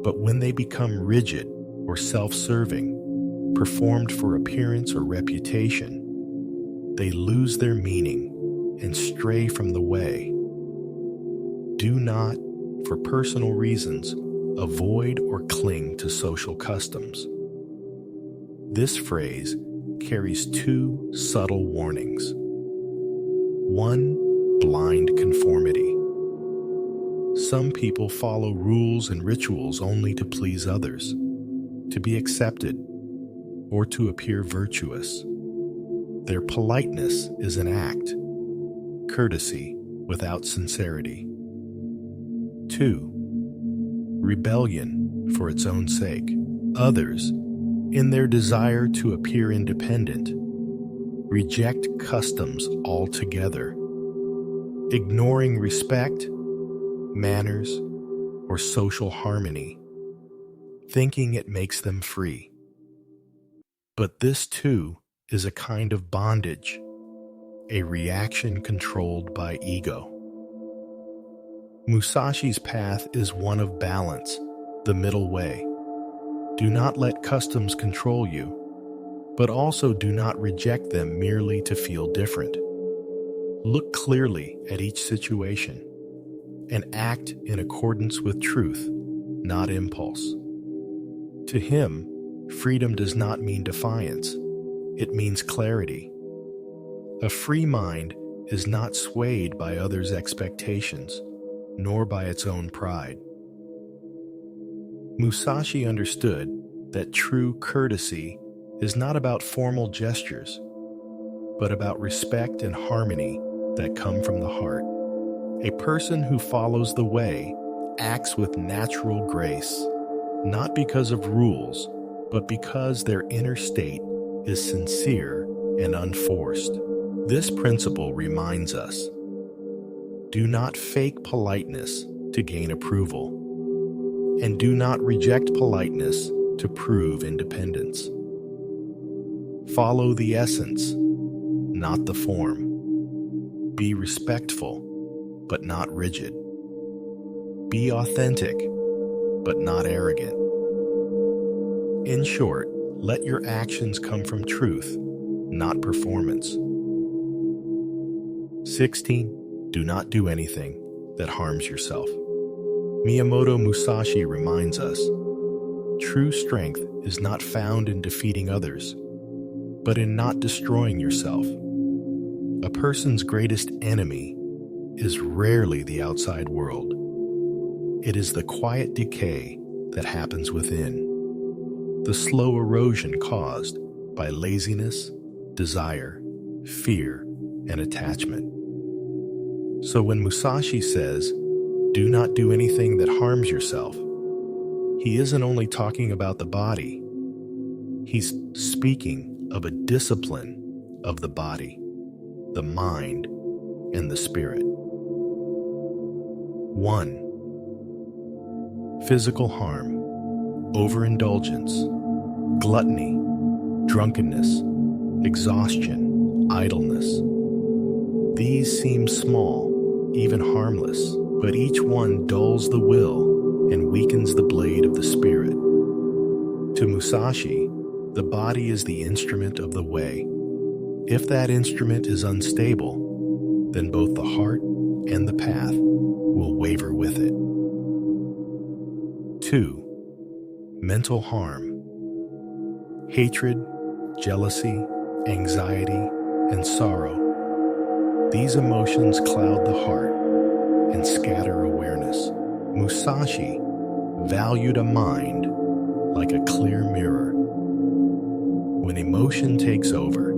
But when they become rigid or self-serving, performed for appearance or reputation, they lose their meaning and stray from the way. Do not, for personal reasons, avoid or cling to social customs. This phrase carries two subtle warnings. One, blind conformity. Some people follow rules and rituals only to please others, to be accepted, or to appear virtuous. Their politeness is an act, courtesy without sincerity. 2. Rebellion for its own sake. Others, in their desire to appear independent, reject customs altogether, ignoring respect, manners, or social harmony, thinking it makes them free. But this too is a kind of bondage, a reaction controlled by ego. Musashi's path is one of balance, the middle way. Do not let customs control you, but also do not reject them merely to feel different. Look clearly at each situation and act in accordance with truth, not impulse. To him, freedom does not mean defiance. It means clarity. A free mind is not swayed by others' expectations, nor by its own pride. Musashi understood that true courtesy is not about formal gestures, but about respect and harmony that come from the heart. A person who follows the way acts with natural grace, not because of rules, but because their inner state is sincere and unforced. This principle reminds us: do not fake politeness to gain approval, and do not reject politeness to prove independence. Follow the essence, not the form. Be respectful, but not rigid. Be authentic, but not arrogant. In short, let your actions come from truth, not performance. 16. Do not do anything that harms yourself. Miyamoto Musashi reminds us, true strength is not found in defeating others, but in not destroying yourself. A person's greatest enemy is rarely the outside world. It is the quiet decay that happens within, the slow erosion caused by laziness, desire, fear, and attachment. So when Musashi says, do not do anything that harms yourself, he isn't only talking about the body. He's speaking of a discipline of the body, the mind, and the spirit. 1. Physical harm, overindulgence, gluttony, drunkenness, exhaustion, idleness. These seem small, even harmless, but each one dulls the will and weakens the blade of the spirit. To Musashi, the body is the instrument of the way. If that instrument is unstable, then both the heart and the path will waver with it. 2. Mental harm, hatred, jealousy, anxiety, and sorrow. These emotions cloud the heart and scatter awareness. Musashi valued a mind like a clear mirror. When emotion takes over,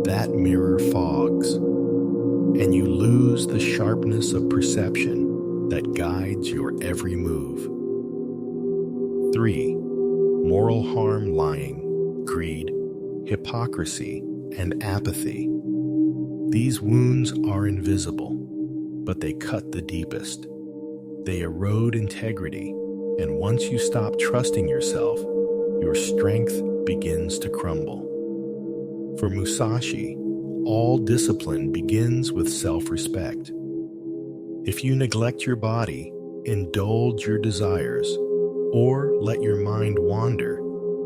that mirror fogs, and you lose the sharpness of perception that guides your every move. 3. Moral harm, lying, greed, hypocrisy, and apathy. These wounds are invisible, but they cut the deepest. They erode integrity, and once you stop trusting yourself, your strength begins to crumble. For Musashi, all discipline begins with self-respect. If you neglect your body, indulge your desires, or let your mind wander,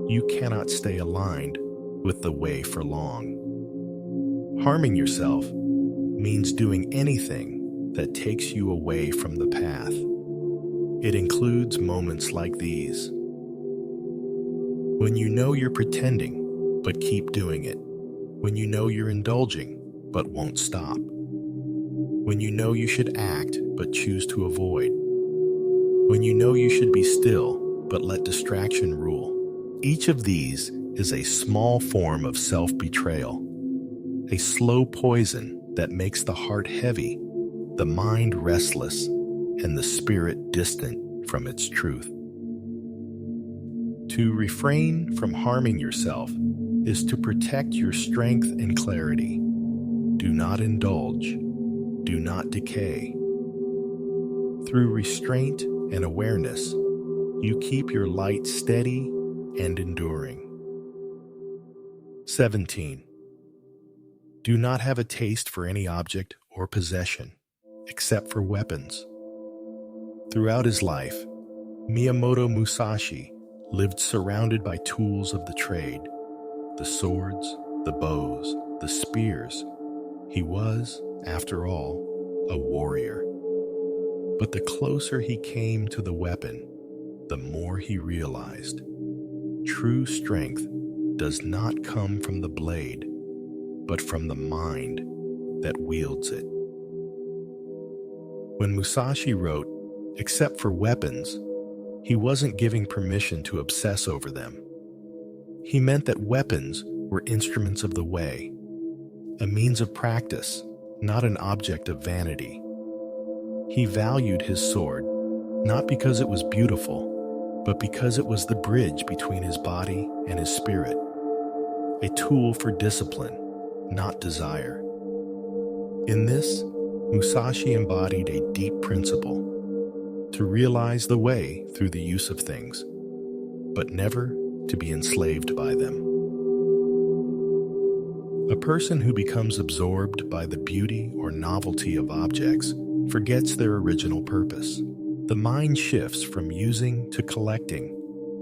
you cannot stay aligned with the way for long. Harming yourself means doing anything that takes you away from the path. It includes moments like these. When you know you're pretending, but keep doing it. When you know you're indulging, but won't stop. When you know you should act, but choose to avoid. When you know you should be still, but let distraction rule. Each of these is a small form of self-betrayal, a slow poison that makes the heart heavy, the mind restless, and the spirit distant from its truth. To refrain from harming yourself is to protect your strength and clarity. Do not indulge. Do not decay. Through restraint and awareness, you keep your light steady and enduring. 17. Do not have a taste for any object or possession, except for weapons. Throughout his life, Miyamoto Musashi lived surrounded by tools of the trade, the swords, the bows, the spears. He was, after all, a warrior. But the closer he came to the weapon, the more he realized true strength does not come from the blade, but from the mind that wields it. When Musashi wrote, "Except for weapons," he wasn't giving permission to obsess over them. He meant that weapons were instruments of the way, a means of practice, not an object of vanity. He valued his sword, not because it was beautiful, but because it was the bridge between his body and his spirit, a tool for discipline, not desire. In this, Musashi embodied a deep principle: to realize the way through the use of things, but never to be enslaved by them. A person who becomes absorbed by the beauty or novelty of objects forgets their original purpose. The mind shifts from using to collecting,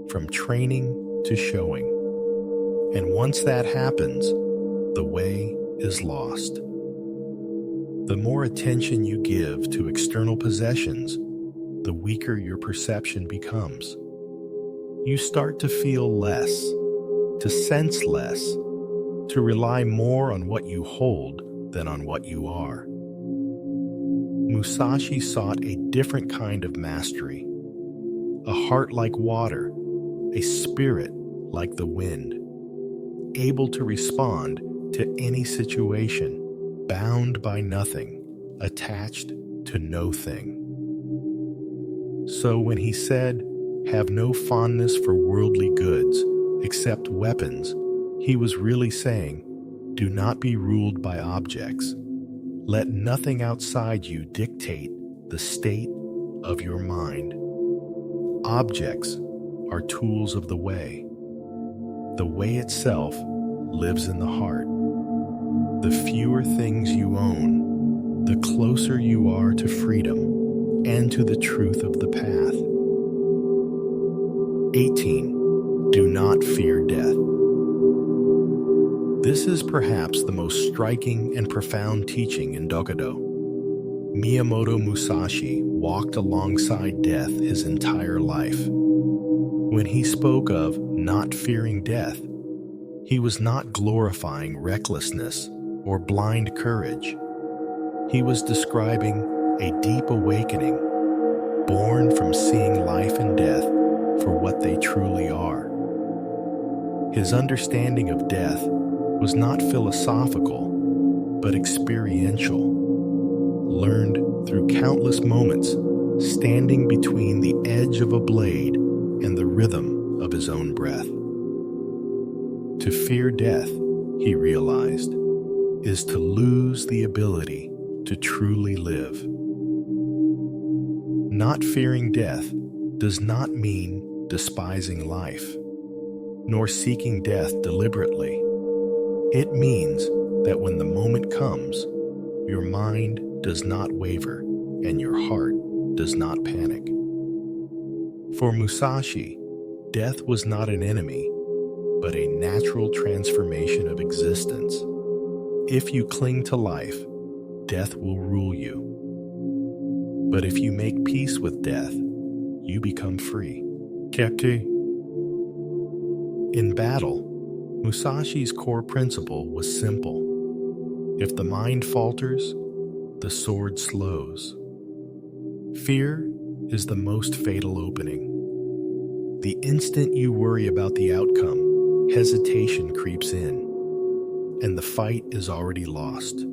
from training to showing. And once that happens, the way is lost. The more attention you give to external possessions, the weaker your perception becomes. You start to feel less, to sense less, to rely more on what you hold than on what you are. Musashi sought a different kind of mastery, a heart like water, a spirit like the wind, able to respond to any situation, bound by nothing, attached to no thing. So when he said, "Have no fondness for worldly goods, except weapons," he was really saying, do not be ruled by objects. Let nothing outside you dictate the state of your mind. Objects are tools of the way. The way itself lives in the heart. The fewer things you own, the closer you are to freedom and to the truth of the path. 18. Do not fear death. This is perhaps the most striking and profound teaching in Dokkōdō. Miyamoto Musashi walked alongside death his entire life. When he spoke of not fearing death, he was not glorifying recklessness or blind courage. He was describing a deep awakening, born from seeing life and death for what they truly are. His understanding of death was not philosophical, but experiential, learned through countless moments standing between the edge of a blade and the rhythm of his own breath. To fear death, he realized, is to lose the ability to truly live. Not fearing death does not mean despising life, nor seeking death deliberately. It means that when the moment comes, your mind does not waver and your heart does not panic. For Musashi, death was not an enemy, but a natural transformation of existence. If you cling to life, death will rule you. But if you make peace with death, you become free. Kekte. In battle, Musashi's core principle was simple. If the mind falters, the sword slows. Fear is the most fatal opening. The instant you worry about the outcome, hesitation creeps in, and the fight is already lost.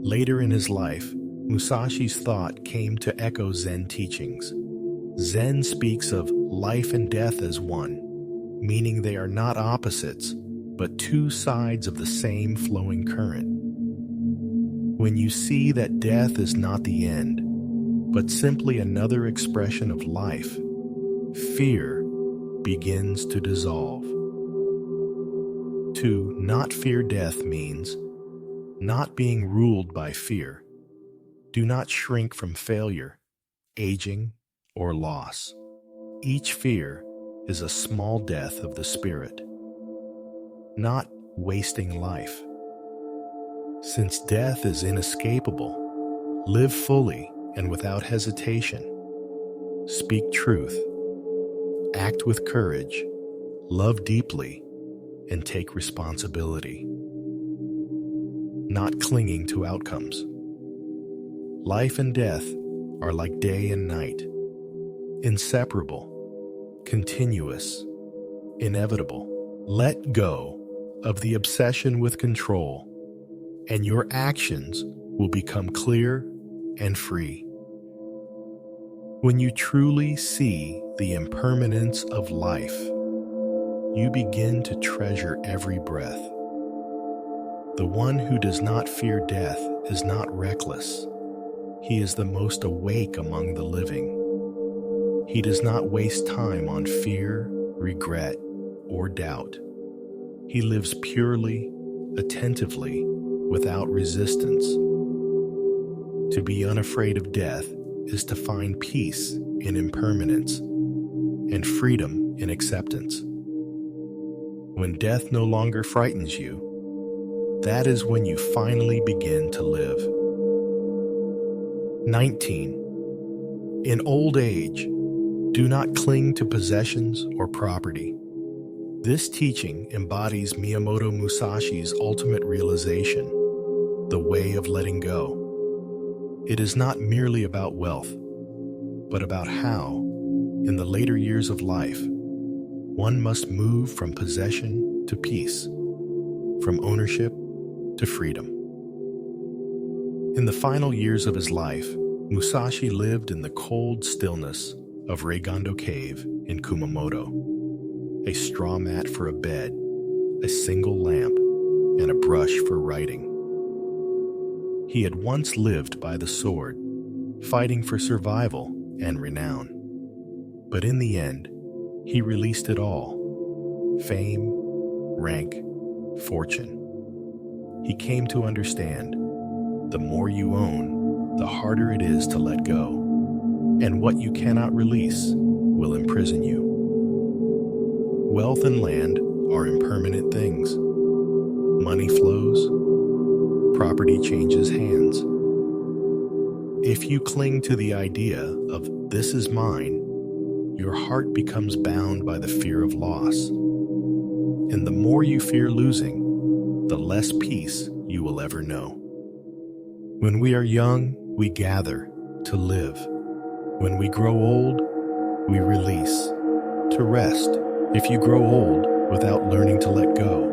Later in his life, Musashi's thought came to echo Zen teachings. Zen speaks of life and death as one, meaning they are not opposites, but two sides of the same flowing current. When you see that death is not the end, but simply another expression of life, fear begins to dissolve. To not fear death means not being ruled by fear. Do not shrink from failure, aging, or loss. Each fear is a small death of the spirit, not wasting life. Since death is inescapable, live fully and without hesitation. Speak truth, act with courage, love deeply, and take responsibility. Not clinging to outcomes. Life and death are like day and night, inseparable, continuous, inevitable. Let go of the obsession with control, and your actions will become clear and free. When you truly see the impermanence of life, you begin to treasure every breath. The one who does not fear death is not reckless. He is the most awake among the living. He does not waste time on fear, regret, or doubt. He lives purely, attentively, without resistance. To be unafraid of death is to find peace in impermanence and freedom in acceptance. When death no longer frightens you, that is when you finally begin to live. 19. In old age, do not cling to possessions or property. This teaching embodies Miyamoto Musashi's ultimate realization, the way of letting go. It is not merely about wealth, but about how, in the later years of life, one must move from possession to peace, from ownership to freedom. In the final years of his life, Musashi lived in the cold stillness of Reigondo Cave in Kumamoto. A straw mat for a bed, a single lamp, and a brush for writing. He had once lived by the sword, fighting for survival and renown. But in the end, he released it all: fame, rank, fortune. He came to understand, the more you own, the harder it is to let go, and what you cannot release will imprison you. Wealth and land are impermanent things. Money flows, property changes hands. If you cling to the idea of "this is mine," your heart becomes bound by the fear of loss. And the more you fear losing, the less peace you will ever know. When we are young, we gather to live. When we grow old, we release to rest. If you grow old without learning to let go,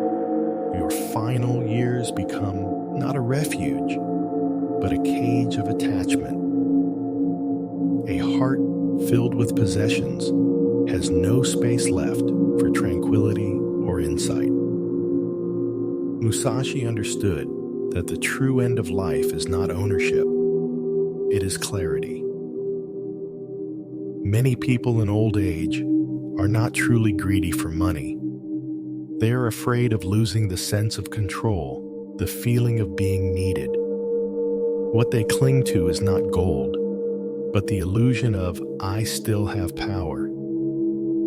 your final years become not a refuge, but a cage of attachment. A heart filled with possessions has no space left for tranquility or insight. Musashi understood that the true end of life is not ownership, it is clarity. Many people in old age are not truly greedy for money. They are afraid of losing the sense of control, the feeling of being needed. What they cling to is not gold, but the illusion of "I still have power."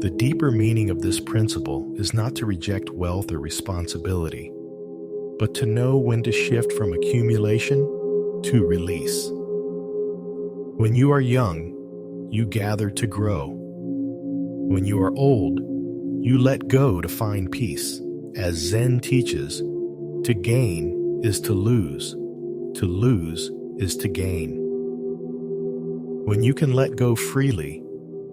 The deeper meaning of this principle is not to reject wealth or responsibility, but to know when to shift from accumulation to release. When you are young, you gather to grow. When you are old, you let go to find peace. As Zen teaches, to gain is to lose is to gain. When you can let go freely,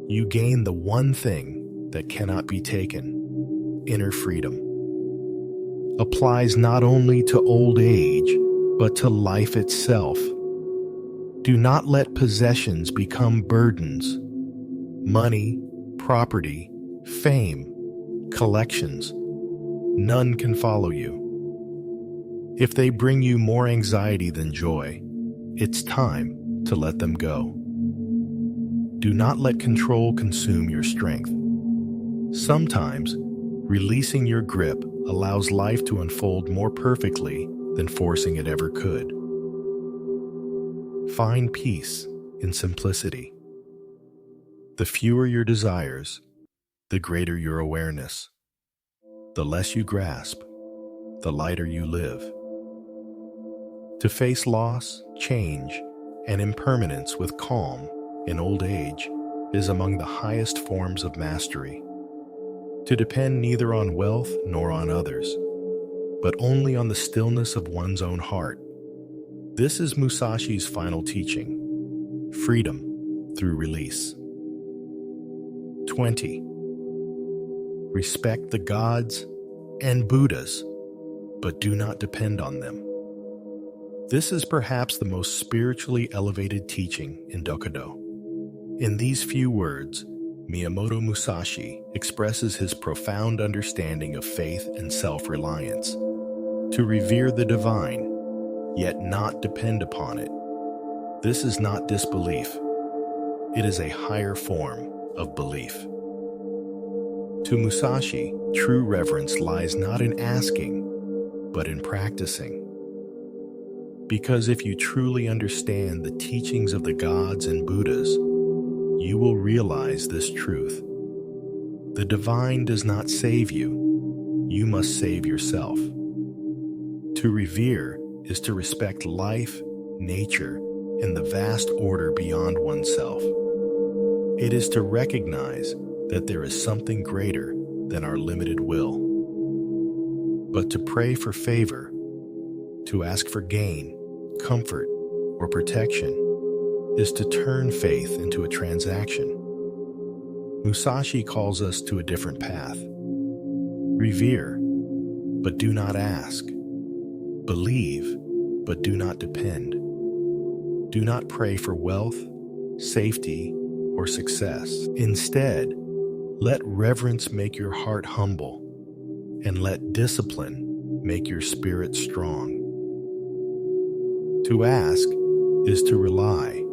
you gain the one thing that cannot be taken, inner freedom. Applies not only to old age, but to life itself. Do not let possessions become burdens. Money, property, fame, collections, none can follow you. If they bring you more anxiety than joy, it's time to let them go. Do not let control consume your strength. Sometimes, releasing your grip allows life to unfold more perfectly than forcing it ever could. Find peace in simplicity. The fewer your desires, the greater your awareness. The less you grasp, the lighter you live. To face loss, change, and impermanence with calm in old age is among the highest forms of mastery. To depend neither on wealth nor on others, but only on the stillness of one's own heart. This is Musashi's final teaching, freedom through release. 20. Respect the gods and Buddhas, but do not depend on them. This is perhaps the most spiritually elevated teaching in Dokkōdō. In these few words, Miyamoto Musashi expresses his profound understanding of faith and self-reliance. To revere the divine, yet not depend upon it. This is not disbelief. It is a higher form of belief. To Musashi, true reverence lies not in asking, but in practicing. Because if you truly understand the teachings of the gods and Buddhas, you will realize this truth. The divine does not save you, you must save yourself. To revere is to respect life, nature, and the vast order beyond oneself. It is to recognize that there is something greater than our limited will. But to pray for favor, to ask for gain, comfort, or protection, is to turn faith into a transaction. Musashi calls us to a different path. Revere, but do not ask. Believe, but do not depend. Do not pray for wealth, safety, or success. Instead, let reverence make your heart humble, and let discipline make your spirit strong. To ask is to rely.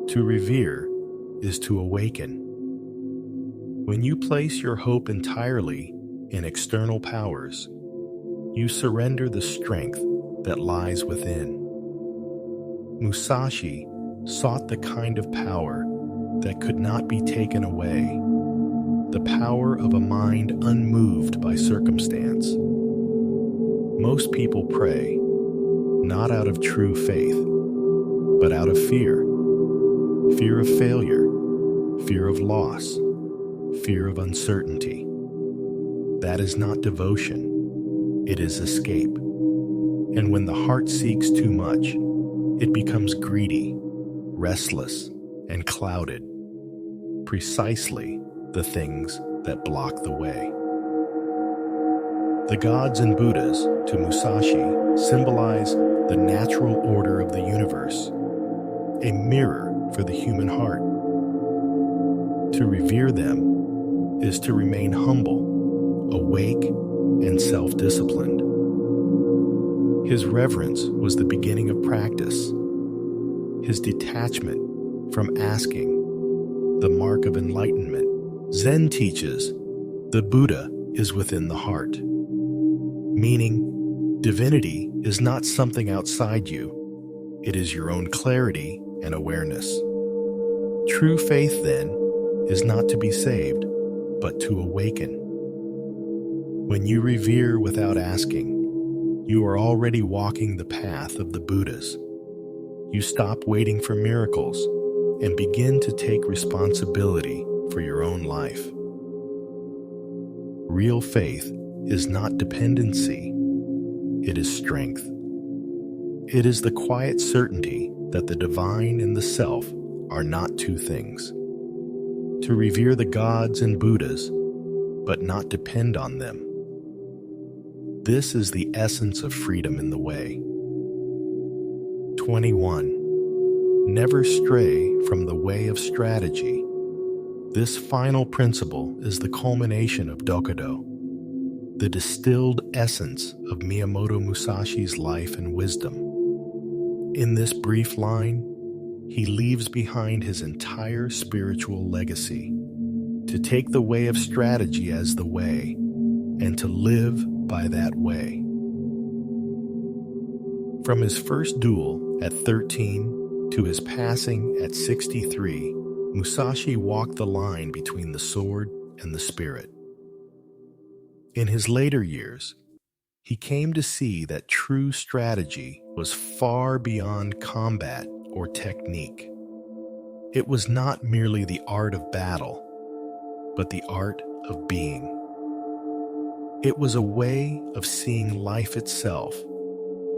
To revere is to awaken. When you place your hope entirely in external powers, you surrender the strength that lies within. Musashi sought the kind of power that could not be taken away, the power of a mind unmoved by circumstance. Most people pray, not out of true faith, but out of fear. Fear of failure, fear of loss, fear of uncertainty. That is not devotion, it is escape. And when the heart seeks too much, it becomes greedy, restless, and clouded. Precisely the things that block the way. The gods and Buddhas, to Musashi, symbolize the natural order of the universe, a mirror for the human heart. To revere them is to remain humble, awake, and self-disciplined. His reverence was the beginning of practice. His detachment from asking, the mark of enlightenment. Zen teaches the Buddha is within the heart, meaning divinity is not something outside you, it is your own clarity and awareness. True faith, then, is not to be saved, but to awaken. When you revere without asking, you are already walking the path of the Buddhas. You stop waiting for miracles and begin to take responsibility for your own life. Real faith is not dependency, it is strength. It is the quiet certainty that the divine and the self are not two things. To revere the gods and Buddhas, but not depend on them. This is the essence of freedom in the way. 21. Never stray from the way of strategy. This final principle is the culmination of Dokkōdō, the distilled essence of Miyamoto Musashi's life and wisdom. In this brief line, he leaves behind his entire spiritual legacy, to take the way of strategy as the way, and to live by that way. From his first duel at 13 to his passing at 63, Musashi walked the line between the sword and the spirit. In his later years, he came to see that true strategy was far beyond combat or technique. It was not merely the art of battle, but the art of being. It was a way of seeing life itself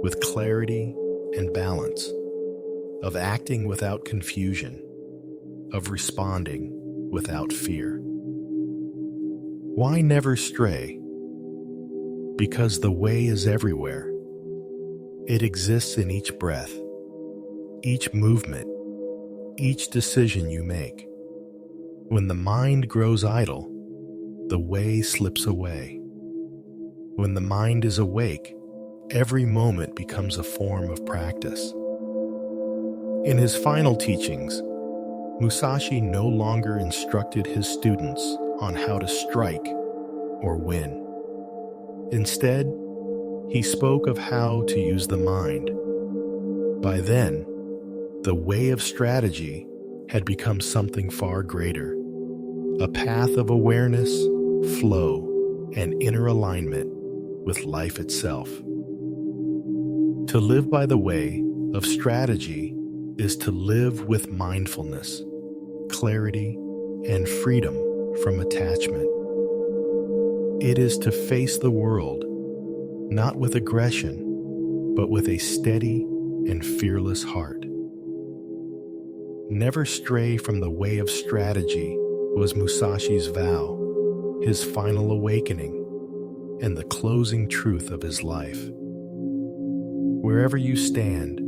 with clarity and balance, of acting without confusion, of responding without fear. Why never stray? Because the way is everywhere. It exists in each breath, each movement, each decision you make. When the mind grows idle, the way slips away. When the mind is awake, every moment becomes a form of practice. In his final teachings, Musashi no longer instructed his students on how to strike or win. Instead, he spoke of how to use the mind. By then, the way of strategy had become something far greater, a path of awareness, flow, and inner alignment with life itself. To live by the way of strategy is to live with mindfulness, clarity, and freedom from attachment. It is to face the world, not with aggression, but with a steady and fearless heart. Never stray from the way of strategy was Musashi's vow, his final awakening, and the closing truth of his life. Wherever you stand,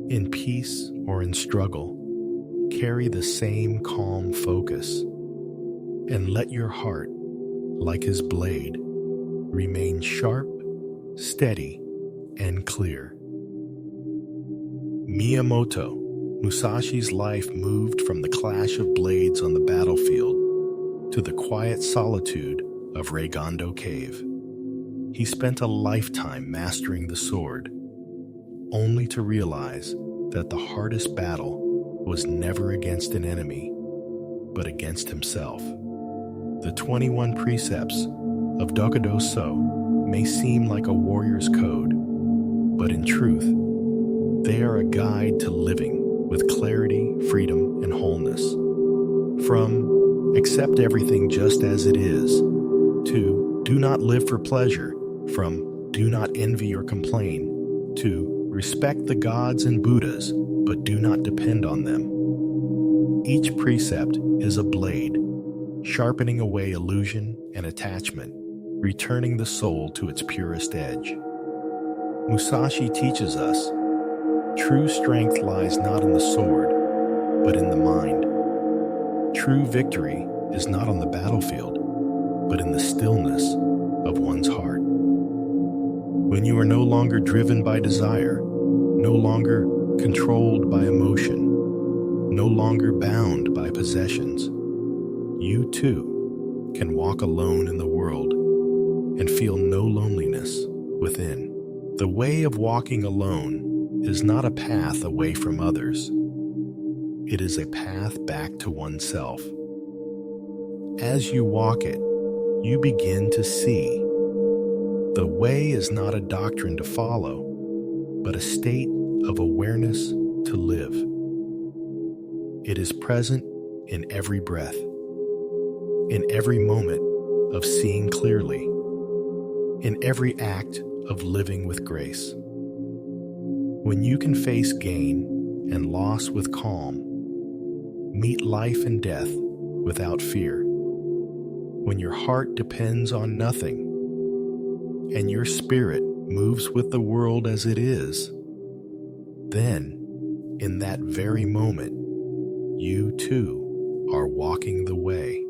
in peace or in struggle, carry the same calm focus, and let your heart, like his blade, remain sharp, steady, and clear. Miyamoto Musashi's life moved from the clash of blades on the battlefield to the quiet solitude of Reigondo Cave. He spent a lifetime mastering the sword, only to realize that the hardest battle was never against an enemy, but against himself. The 21 precepts of Dokkōdō may seem like a warrior's code, but in truth, they are a guide to living with clarity, freedom, and wholeness. From accept everything just as it is, to do not live for pleasure, from do not envy or complain, to respect the gods and Buddhas, but do not depend on them. Each precept is a blade, sharpening away illusion and attachment, returning the soul to its purest edge. Musashi teaches us, true strength lies not in the sword, but in the mind. True victory is not on the battlefield, but in the stillness of one's heart. When you are no longer driven by desire, no longer controlled by emotion, no longer bound by possessions, you too can walk alone in the world and feel no loneliness within. The way of walking alone is not a path away from others. It is a path back to oneself. As you walk it, you begin to see. The way is not a doctrine to follow, but a state of awareness to live. It is present in every breath, in every moment of seeing clearly, in every act of living with grace. When you can face gain and loss with calm, meet life and death without fear, when your heart depends on nothing, and your spirit moves with the world as it is, then, in that very moment, you too are walking the way.